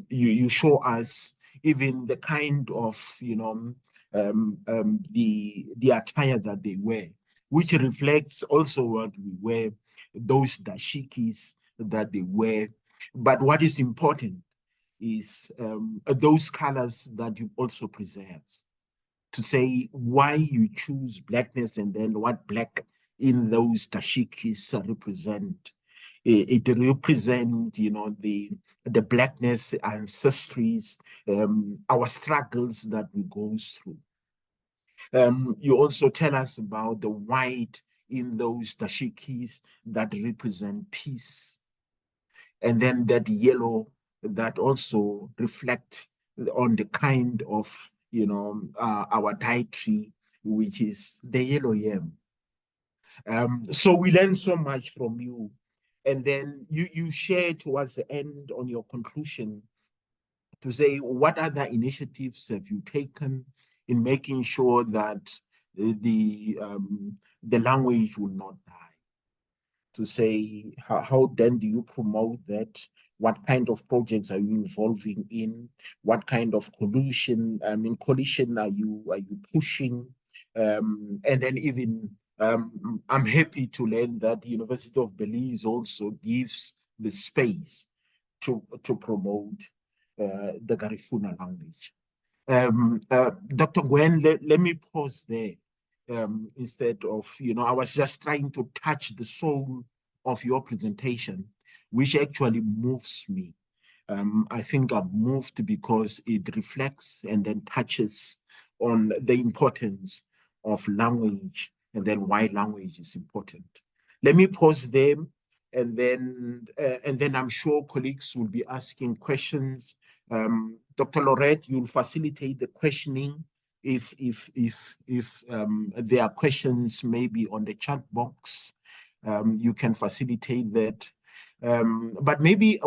You show us even the kind of, the attire that they wear, which reflects also what we wear, those dashikis that they wear. But what is important is those colors that you also preserve, to say why you choose blackness and then what black in those dashikis represent. It represents, the blackness, ancestries, our struggles that we go through. You also tell us about the white in those dashikis that represent peace. And then that yellow that also reflect on the kind of, our dietary, which is the yellow yam. So we learn so much from you. And then you share towards the end on your conclusion to say, what other initiatives have you taken in making sure that the language will not die? To say, how then do you promote that? What kind of projects are you involving in? What kind of coalition are you pushing? And then even I'm happy to learn that the University of Belize also gives the space to promote the Garifuna language. Dr. Gwen, let me pause there. Instead of, I was just trying to touch the soul of your presentation, which actually moves me. I think I'm moved because it reflects and then touches on the importance of language and then why language is important. Let me pause there, and then I'm sure colleagues will be asking questions. Dr. Lorette, you'll facilitate the questioning. If there are questions maybe on the chat box, you can facilitate that. But maybe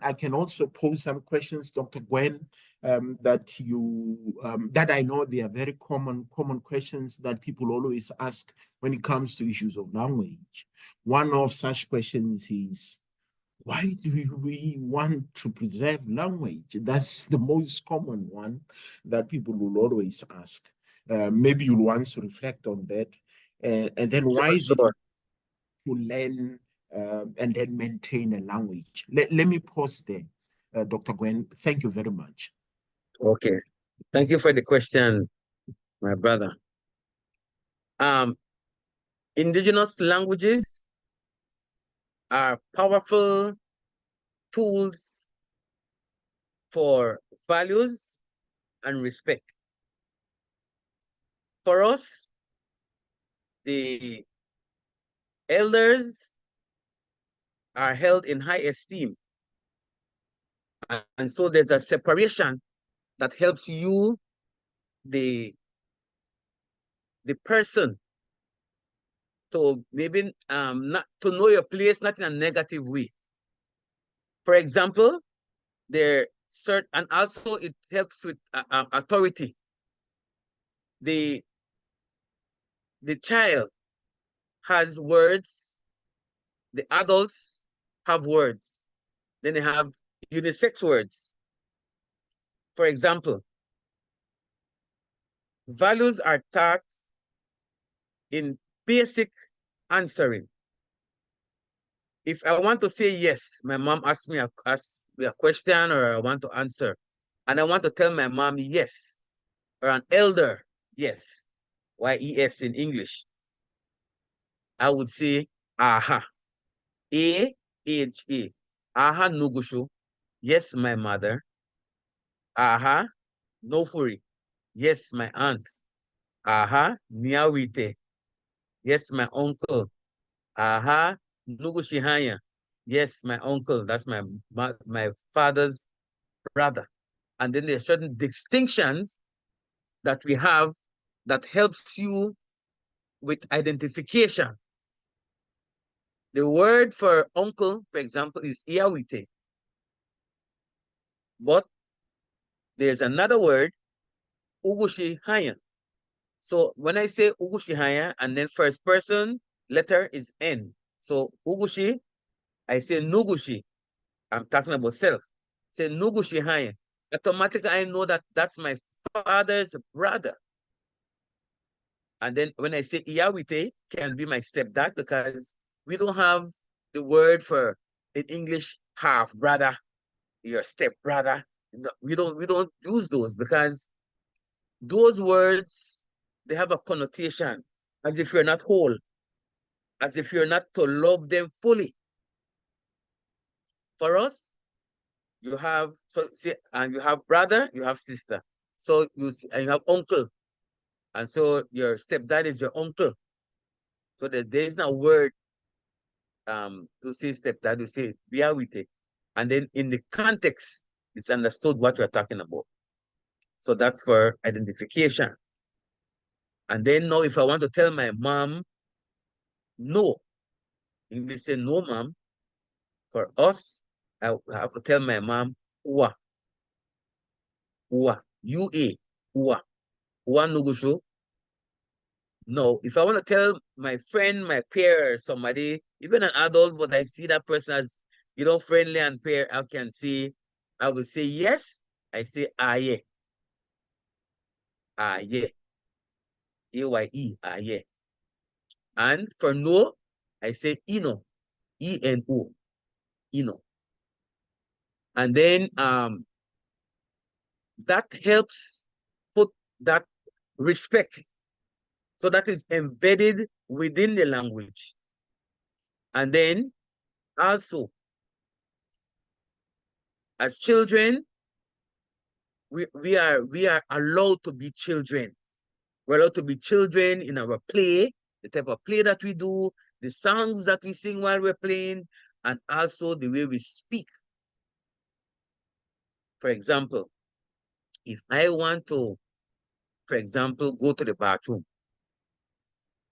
I can also pose some questions, Dr. Gwen, that I know they are very common questions that people always ask when it comes to issues of language. One of such questions is, why do we want to preserve language? That's the most common one that people will always ask. Maybe you'll want to reflect on that. And then why is it to learn and then maintain a language? Let me pause there, Dr. Gwen. Thank you very much. Okay. Thank you for the question, my brother. Indigenous languages are powerful tools for values and respect. For us, the elders are held in high esteem. And so there's a separation that helps you, the person, to maybe not to know your place, not in a negative way. For example, and also it helps with authority. The child has words, the adults have words, then they have unisex words. For example, values are taught in basic answering. If I want to say yes, my mom asks me a question or I want to answer, and I want to tell my mom yes, or an elder yes, Y-E-S in English, I would say aha, A-H-A, aha nugushu, yes, my mother, aha nofuri, yes, my aunt, aha niawite, yes, my uncle, aha nugushihanya, yes, my uncle, that's my father's brother. And then there are certain distinctions that we have that helps you with identification. The word for uncle, for example, is iawite. But there's another word, ugushi haya. So when I say ugushi haya, and then first person letter is N. So ugushi, I say nugushi. I'm talking about self. Say nugushi haya. Automatically, I know that that's my father's brother. And then when I say iawite, can be my stepdad, because we don't have the word for, in English, half brother, your step brother. No, we don't use those, because those words, they have a connotation as if you're not whole, as if you're not to love them fully. For us, you have, so see, and you have brother, you have sister. So and you have uncle. And so your stepdad is your uncle. So there is no word to say stepdad, you say biawite. And then in the context, it's understood what we're talking about. So that's for identification. And then now if I want to tell my mom, no, English say no, mom. For us, I have to tell my mom, uwa, U-A, uwa, uwa nugusho. No, if I want to tell my friend, my peer, somebody, even an adult, but I see that person as, friendly and peer, I will say yes, I say aye. Aye. A-Y-E, aye. And for no, I say ino, E-N-O, ino. And then that helps put that respect. So that is embedded within the language. And then also, as children, we are allowed to be children. We're allowed to be children in our play, the type of play that we do, the songs that we sing while we're playing, and also the way we speak. For example, if I want to, for example, go to the bathroom,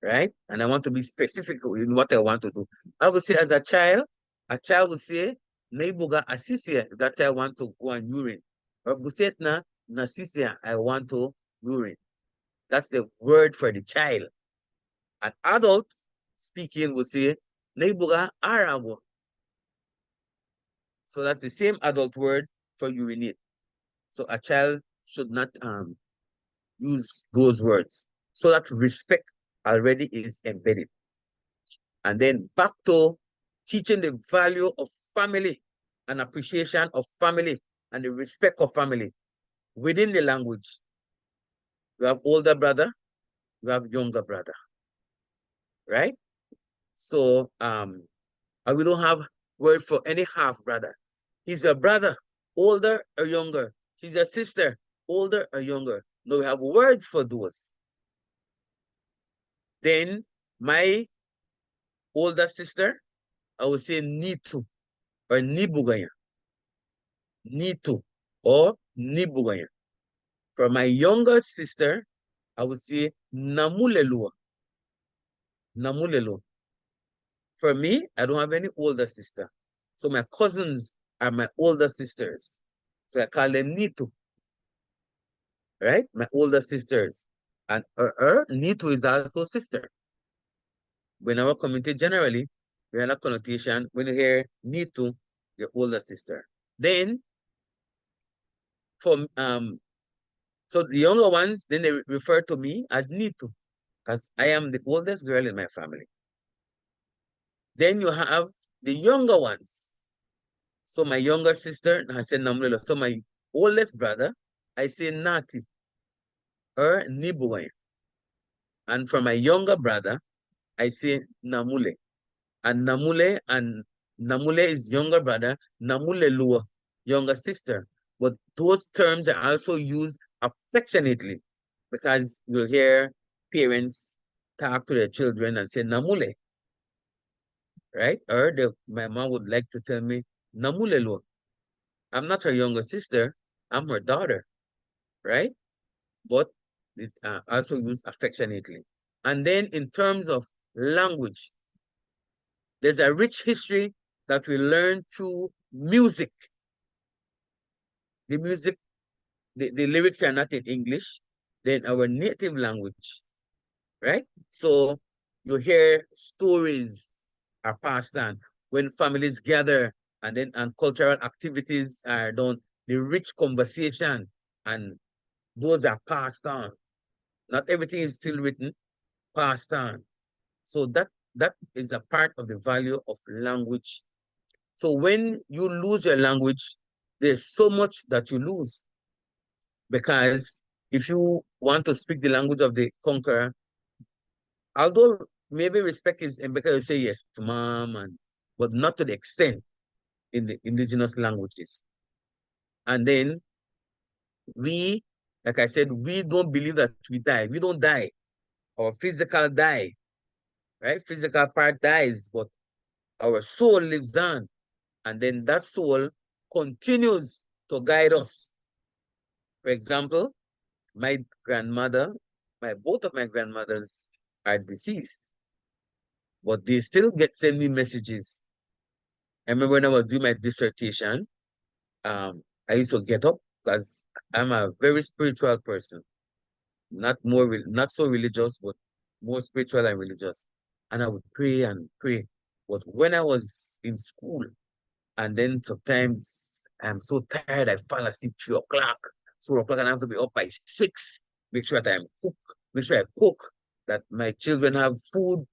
right? And I want to be specific in what I want to do. I would say as a child would say, Neibuga asisia, that I want to go and urine. Or busetna nasisia, I want to urine. That's the word for the child. An adult speaking will say, Neibuga arago. So that's the same adult word for urinate. So a child should not use those words. So that respect already is embedded. And then back to teaching the value of family and appreciation of family and the respect of family within the language. You have older brother, you have younger brother, right? So we don't have word for any half brother. He's a brother, older or younger. She's a sister, older or younger. No, we have words for those. Then my older sister, I would say Nitu or Nibugaya. Nitu or Nibugaya. For my younger sister, I would say Namulelua. Namulelu. For me, I don't have any older sister. So my cousins are my older sisters. So I call them Nitu. Right? My older sisters. And Nitu is also sister. When our community generally, we have a connotation. When you hear Nitu, your older sister. Then, so the younger ones, then they refer to me as Nitu, because I am the oldest girl in my family. Then you have the younger ones. So my younger sister, I say Namulelo. So my oldest brother, I say Nati or Nibuay. And for my younger brother, I say Namule. And Namule is younger brother, Namule Lua, younger sister. But those terms are also used affectionately, because you'll hear parents talk to their children and say Namule. Right? Or my mom would like to tell me, Namule Lua. I'm not her younger sister, I'm her daughter. Right? But it also used affectionately. And then in terms of language, there's a rich history that we learn through music. The music, the lyrics are not in English, they're in our native language, right? So you hear stories are passed on when families gather, and cultural activities are done, the rich conversation, and those are passed on. Not everything is still written, passed on. So that is a part of the value of language. So when you lose your language, there's so much that you lose. Because if you want to speak the language of the conqueror, although maybe respect is, and because you say yes, mom, but not to the extent in the indigenous languages. And then we, like I said, we don't believe that we die. We don't die. Our physical die, right? Physical part dies, but our soul lives on. And then that soul continues to guide us. For example, my grandmother, both of my grandmothers are deceased, but they still send me messages. I remember when I was doing my dissertation, I used to get up because I'm a very spiritual person, not so religious, but more spiritual and religious. And I would pray and pray. But when I was in school, and then sometimes I'm so tired, I fall asleep 3 o'clock, 4 o'clock, and I have to be up by 6. Make sure that make sure I cook, that my children have food.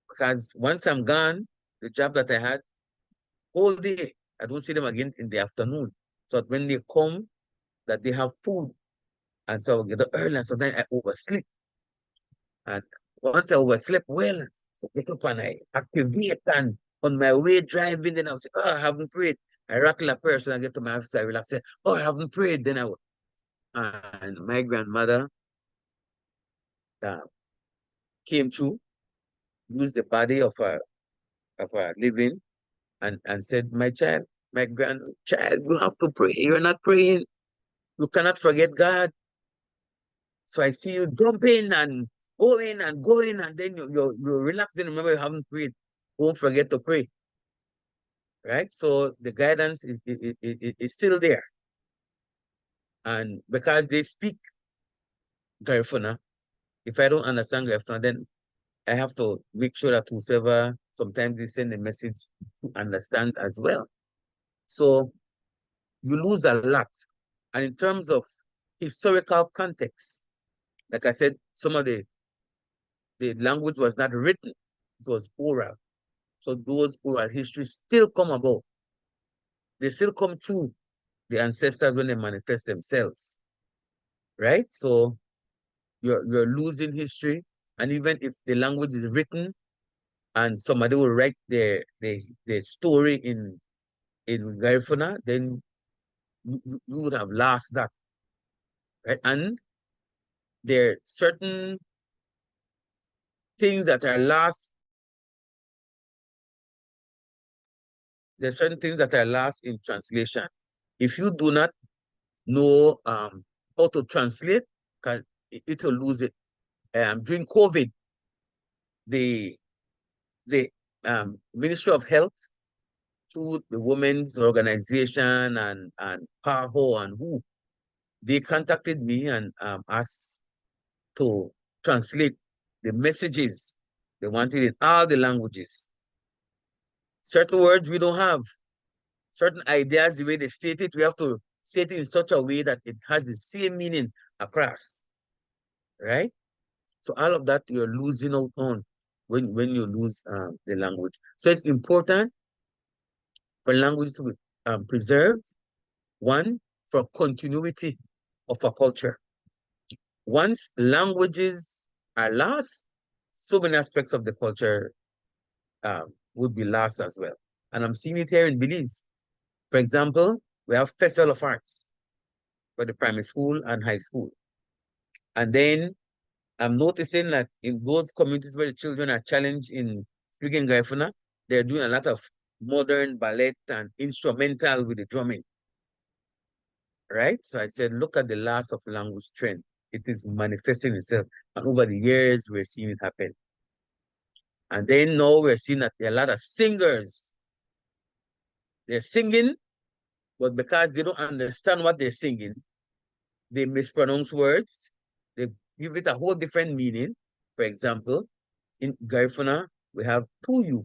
Because once I'm gone, the job that I had, all day, I don't see them again in the afternoon. So when they come, that they have food. And so I get up early, and sometimes I oversleep. And once I oversleep, well, I get up and I activate, and on my way driving, then I'll say, oh, I haven't prayed. I rattle a person, I get to my office, I relax, say, oh, I haven't prayed. Then and my grandmother came through, used the body of a living, and said, my grandchild, you have to pray. You're not praying. You cannot forget God. So I see you jumping and going and going, and then you're relaxing. Remember, you haven't prayed. Don't forget to pray. Right? So the guidance is still there. And because they speak Garifuna, if I don't understand Garifuna, then I have to make sure that whoever sometimes they send a message to understand as well. So you lose a lot. And in terms of historical context, like I said, some of the language was not written, it was oral. So those oral histories still come about. They still come true, the ancestors, when they manifest themselves. Right? So you're losing history. And even if the language is written and somebody will write their story in Garifuna, then you would have lost that. Right? And there are certain things that are lost. There's certain things that are lost in translation. If you do not know how to translate, it will lose it. During COVID, the Ministry of Health, through the Women's Organization and PAHO and WHO, they contacted me and asked to translate the messages. They wanted it in all the languages. Certain words we don't have. Certain ideas, the way they state it, we have to state it in such a way that it has the same meaning across. Right? So all of that you're losing out on when you lose the language. So it's important for language to be preserved. One, for continuity of a culture. Once languages are lost, so many aspects of the culture would be lost as well. And I'm seeing it here in Belize. For example, we have Festival of Arts for the primary school and high school. And then I'm noticing that in those communities where the children are challenged in speaking Garifuna, they're doing a lot of modern ballet and instrumental with the drumming. Right? So I said, look at the loss of language trend. It is manifesting itself. And over the years, we're seeing it happen. And then now we're seeing that there are a lot of singers. They're singing, but because they don't understand what they're singing, they mispronounce words. They give it a whole different meaning. For example, in Garifuna, we have tuyu.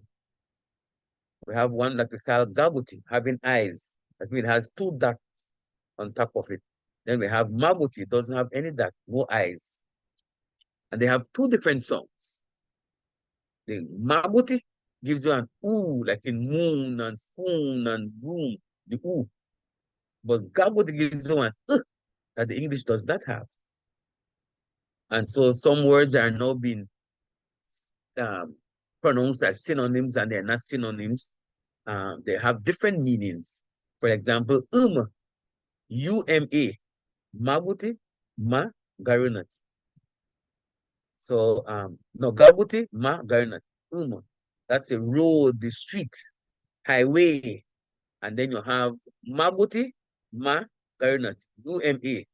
We have one that we call gabuti, having eyes. That means it has two dots on top of it. Then we have mabuti, doesn't have any dot, no eyes. And they have two different sounds. The mabuti gives you an ooh, like in moon and spoon and boom, the ooh. But gabuti gives you an that the English does not have. And so some words are now being pronounced as synonyms, and they're not synonyms. They have different meanings. For example, U-M-A, mabuti, ma, garunat. So, no, gabuti, ma, garunat, that's the road, the street, highway. And then you have mabuti, ma, garunat, U-M-A,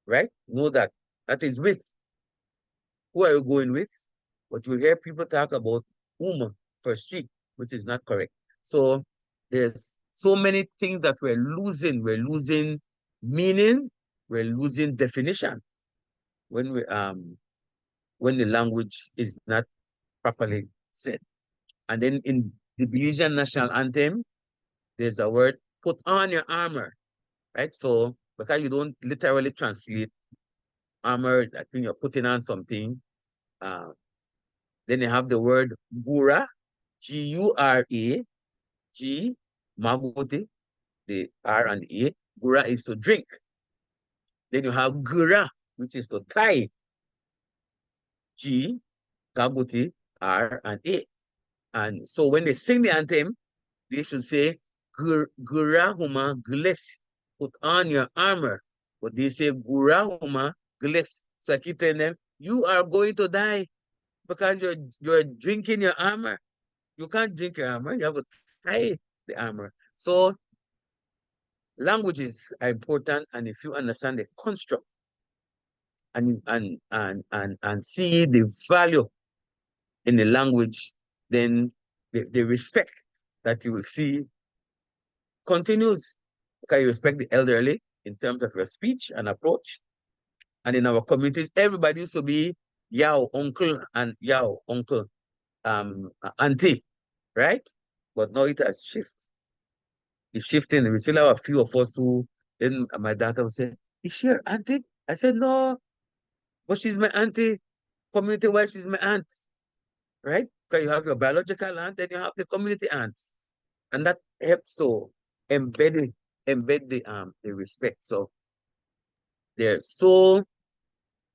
right? Know that. That is with. Who are you going with? But you hear people talk about for street, which is not correct. So there's so many things that we're losing. We're losing meaning. We're losing definition when the language is not properly said. And then in the Belizean national anthem, there's a word, put on your armor, right? So because you don't literally translate armor, I think you're putting on something. Then you have the word gura, G-U-R-A, G, mabuti, the R and the A. Gura is to drink. Then you have gura, which is to tie. G, gabuti, R and A. And so when they sing the anthem, they should say, gura huma gles, put on your armor. But they say, gura huma gles. So I keep telling them, you are going to die because you're drinking your armor. You can't drink your armor. You have to tie the armor. So languages are important, and if you understand the construct and see the value in the language, then the respect that you will see continues. Because you respect the elderly in terms of your speech and approach. And in our communities, everybody used to be yao, uncle, and yao, uncle, auntie, right? But now it has shifted. It's shifting. We still have a few of us who, then my daughter will say, is she your auntie? I said, no, but she's my auntie. Community-wise, she's my aunt, right? Because you have your biological aunt and you have the community aunts. And that helps to embed the respect. So there's so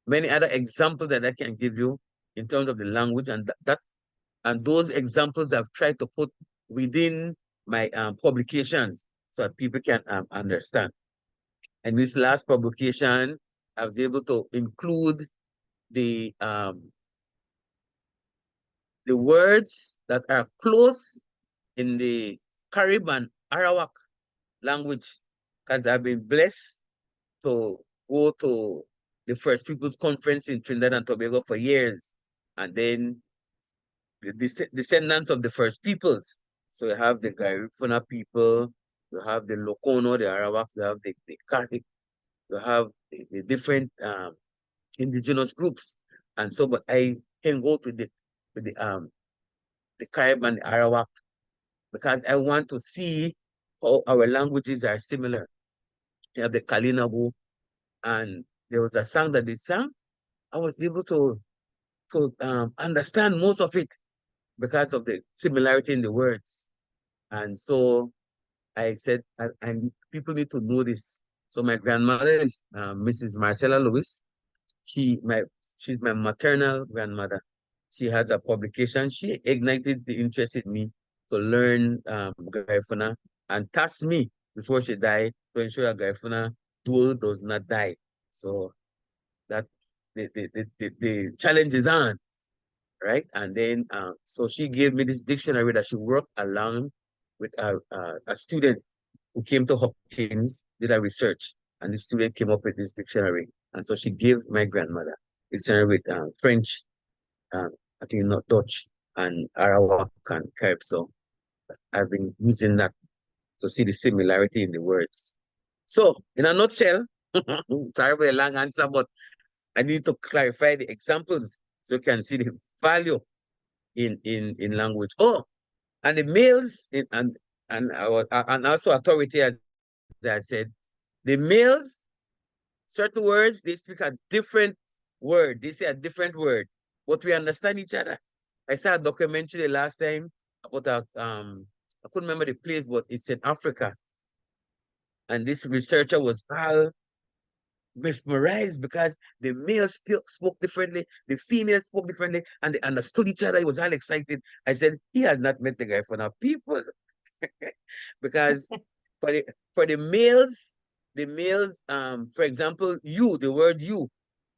many other examples that I can give you in terms of the language, and and those examples I've tried to put within my publications so that people can understand. And this last publication, I was able to include the words that are close in the Caribbean Arawak language, because I've been blessed to go to the First Peoples Conference in Trinidad and Tobago for years, and then the descendants of the First Peoples. So you have the Garifuna people, you have the Lokono, the Arawak, you have the Kartik, you have the different indigenous groups. And so, but I can go to the Caribbean, the Arawak, because I want to see how our languages are similar. You have the Kalinabu, and there was a song that they sang. I was able to understand most of it because of the similarity in the words. And so I said, and people need to know this. So my grandmother is Mrs. Marcella Lewis. She's my maternal grandmother. She had a publication. She ignited the interest in me to learn Garifuna and tasked me before she died to ensure that Garifuna dual does not die. So that the challenge is on, right? And then so she gave me this dictionary that she worked along with a student who came to Hopkins, did a research, and the student came up with this dictionary. And so she gave my grandmother dictionary with French, I think not Dutch, and Arawak and Calypso. I've been using that to see the similarity in the words. So, in a nutshell, sorry for the long answer, but I need to clarify the examples so you can see the value in language. Oh, and the males and also authority, as I said, the males, certain words, they speak a different word. They say a different word, but we understand each other. I saw a documentary the last time about I couldn't remember the place, but it's in Africa. And this researcher was all mesmerized because the males spoke differently, the females spoke differently, and they understood each other. He was all excited. I said, he has not met the Garifuna people. Because for the males, for example, you, the word you,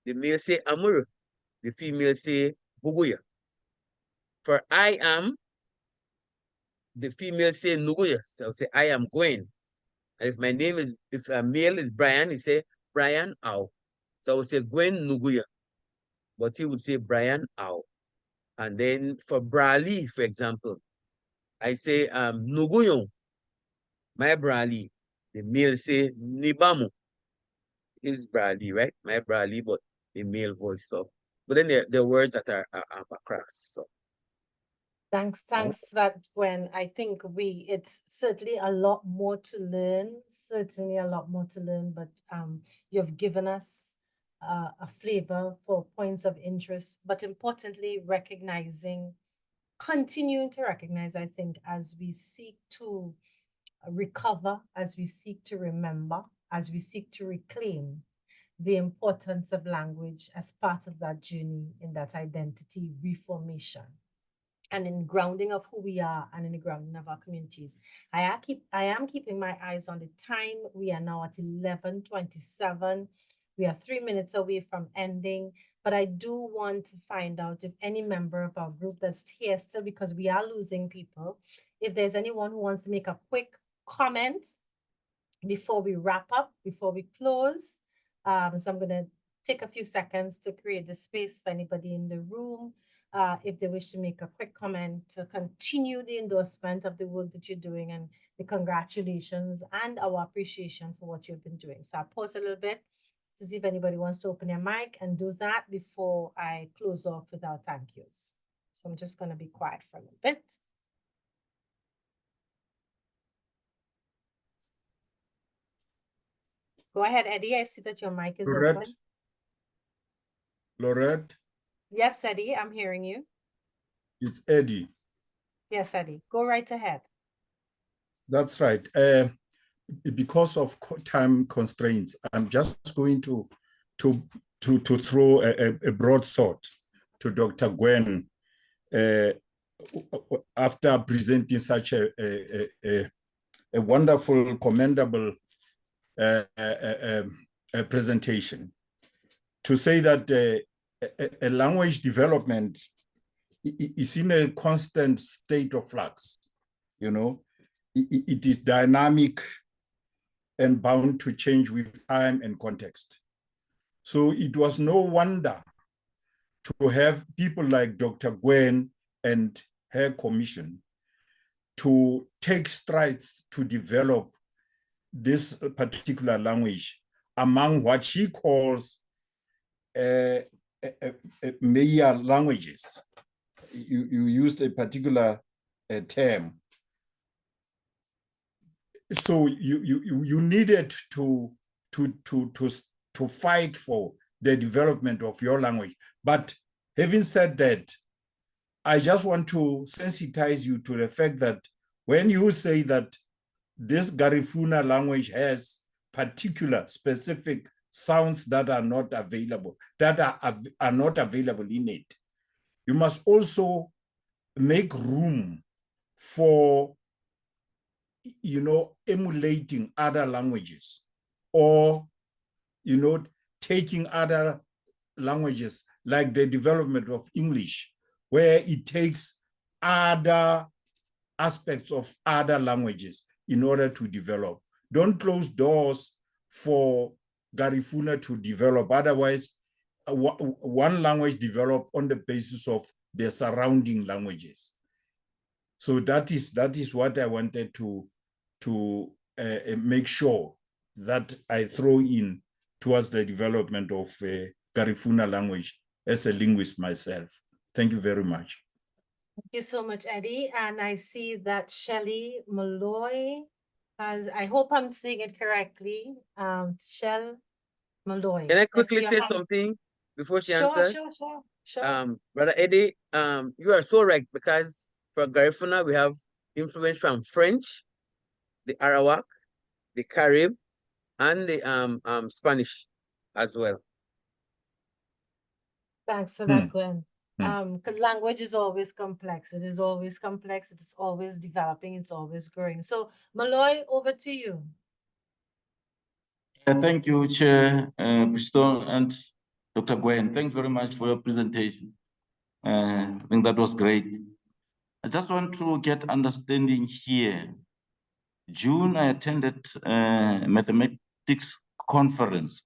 the male say amur, the female say buguya. For I am, the female say nuguya. So say I am Gwen. And if my name is, if a male is Brian, he say Brian Ow. So I would say Gwen Nuguya, but he would say Brian Ow. And then for Brali, for example, I say Nuguyon, my Brali. The male say Nibamu. Is Brali, right? My Brali, but the male voice. So, but then the words that are across. So. Thanks for that, Gwen. I think it's certainly a lot more to learn, but you've given us a flavor for points of interest, but importantly, continuing to recognize, I think, as we seek to recover, as we seek to remember, as we seek to reclaim the importance of language as part of that journey in that identity reformation and in grounding of who we are and in the grounding of our communities. I am keeping my eyes on the time. We are now at 11:27. We are 3 minutes away from ending, but I do want to find out if any member of our group that's here still, because we are losing people, if there's anyone who wants to make a quick comment before we wrap up, before we close. So I'm gonna take a few seconds to create the space for anybody in the room. If they wish to make a quick comment to continue the endorsement of the work that you're doing and the congratulations and our appreciation for what you've been doing. So I'll pause a little bit to see if anybody wants to open their mic and do that before I close off with our thank yous. So I'm just going to be quiet for a little bit. Go ahead, Eddie. I see that your mic is open. Lorette? Yes, Eddie, I'm hearing you. It's Eddie. Yes, Eddie, go right ahead. That's right. Because of time constraints, I'm just going to throw a broad thought to Dr. Gwen after presenting such a wonderful, commendable presentation. To say that a language development is in a constant state of flux, you know, it is dynamic and bound to change with time and context. So it was no wonder to have people like Dr. Gwen and her commission to take strides to develop this particular language among what she calls Maya languages. You used a particular term. So you needed to fight for the development of your language. But having said that, I just want to sensitize you to the fact that when you say that this Garifuna language has particular specific sounds that are not available, are not available in it, you must also make room for, you know, emulating other languages or, you know, taking other languages like the development of English, where it takes other aspects of other languages in order to develop. Don't close doors for Garifuna to develop. Otherwise, one language develop on the basis of the surrounding languages. So that is what I wanted to make sure that I throw in towards the development of Garifuna language as a linguist myself. Thank you very much. Thank you so much, Eddie. And I see that Shelley Malloy has, I hope I'm saying it correctly. Shell Malloy. Can I Let's quickly see say your hand. something before she Sure, answers? sure. Brother Eddie, you are so right, because for Garifuna, we have influence from French, the Arawak, the Carib, and the Spanish as well. Thanks for that, Gwen. Because language is always complex. It is always complex. It is always developing. It's always growing. So Malloy, over to you. Thank you, Chair Bristol and Dr. Gwen. Thanks very much for your presentation. I think that was great. I just want to get understanding here. June, I attended a mathematics conference.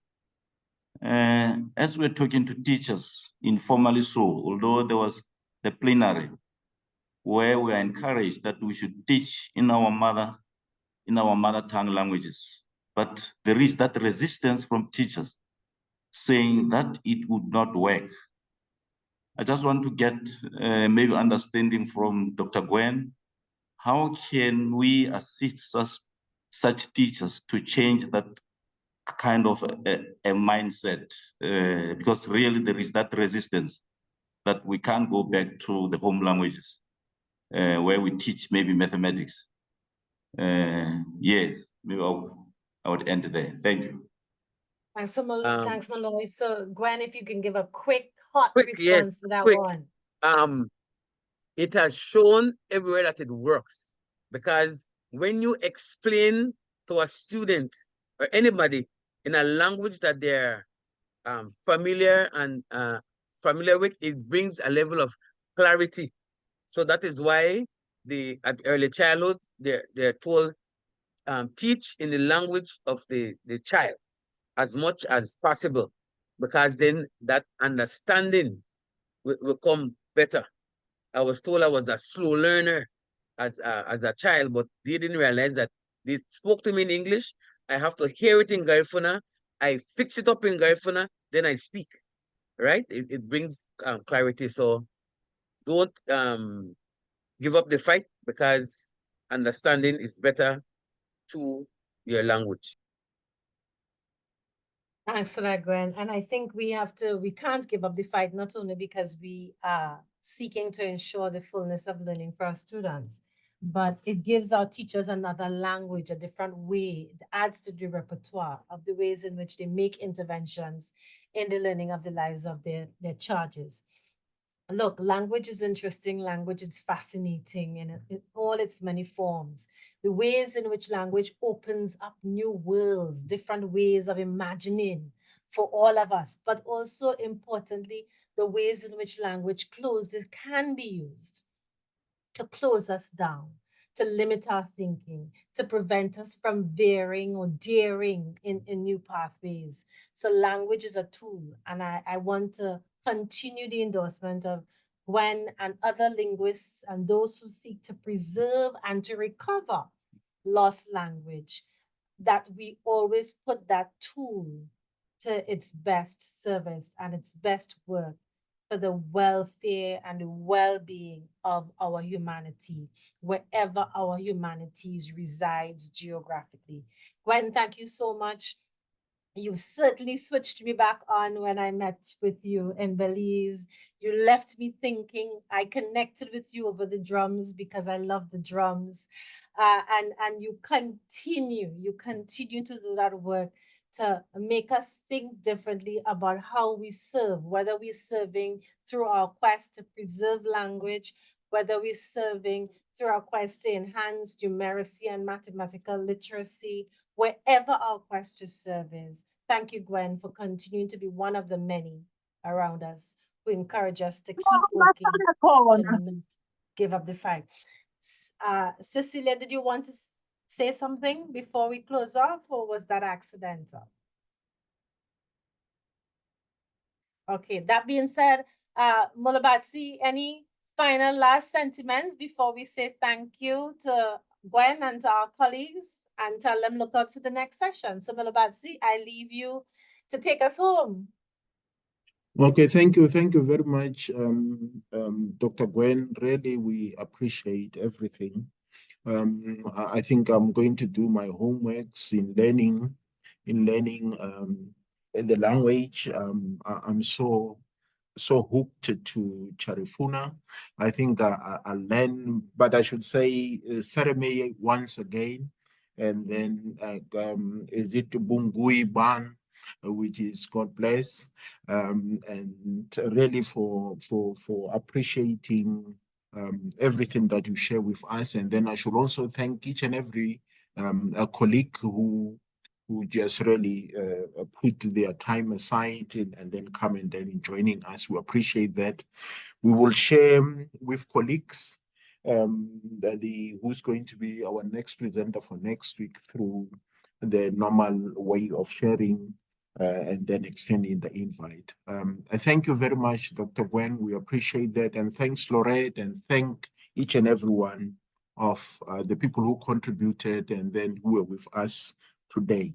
As we're talking to teachers, informally so, although there was the plenary, where we are encouraged that we should teach in our mother tongue languages. But there is that resistance from teachers saying that it would not work. I just want to get maybe understanding from Dr. Gwen, how can we assist such teachers to change that kind of a mindset? Because really there is that resistance that we can't go back to the home languages where we teach maybe mathematics. Yes, maybe I would end there. Thank you. Thanks, Malloy. So Gwen, if you can give a quick, hot response to that one. It has shown everywhere that it works, because when you explain to a student or anybody in a language that they're familiar with, it brings a level of clarity. So that is why at early childhood they're told teach in the language of the child as much as possible, because then that understanding will come better. I was told I was a slow learner as a child, but they didn't realize that they spoke to me in English. I have to hear it in Garifuna. I fix it up in Garifuna, then I speak, right? It brings clarity. So don't give up the fight, because understanding is better to your language. Thanks for that, Gwen. And I think we can't give up the fight, not only because we are seeking to ensure the fullness of learning for our students, but it gives our teachers another language, a different way. It adds to the repertoire of the ways in which they make interventions in the learning of the lives of their charges. Look, language is interesting. Language is fascinating in all its many forms. The ways in which language opens up new worlds, different ways of imagining for all of us, but also importantly, the ways in which language can be used to close us down, to limit our thinking, to prevent us from veering or daring in new pathways. So language is a tool, and I want to continue the endorsement of Gwen and other linguists and those who seek to preserve and to recover lost language, that we always put that tool to its best service and its best work for the welfare and the well-being of our humanity, wherever our humanities resides geographically. Gwen, thank you so much. You certainly switched me back on when I met with you in Belize. You left me thinking. I connected with you over the drums because I love the drums. And you continue to do that work to make us think differently about how we serve, whether we're serving through our quest to preserve language, whether we're serving through our quest to enhance numeracy and mathematical literacy, wherever our quest to serve is. Thank you, Gwen, for continuing to be one of the many around us who encourage us to keep working and not give up the fight. Cecilia, did you want to say something before we close off, or was that accidental? Okay, that being said, Mulabatsi, any final last sentiments before we say thank you to Gwen and to our colleagues and tell them look out for the next session? So Mulabatsi, I leave you to take us home. Okay, thank you very much, Dr. Gwen. Really, we appreciate everything. I think I'm going to do my homeworks in learning the language. I'm so hooked to Garifuna. I think I learn, but I should say Sareme once again, and then is it Bungui Ban, which is God bless, and really for appreciating everything that you share with us. And then I should also thank each and every a colleague who just really put their time aside and then come and then joining us. We appreciate that. We will share with colleagues who's going to be our next presenter for next week through the normal way of sharing and then extending the invite. I thank you very much, Dr. Gwen. We appreciate that. And thanks, Lorette, and thank each and every one of the people who contributed and then who were with us today.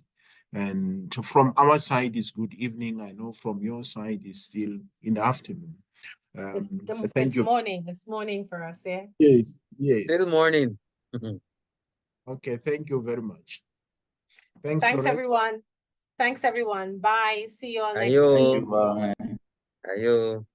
And from our side, it's good evening. I know from your side, it's still in the afternoon. It's morning. It's morning for us, yeah? Yes, yes. Still morning. Okay, thank you very much. Thanks, Lorette. Everyone. Thanks, everyone. Bye. See you all next week. Bye. Ayo.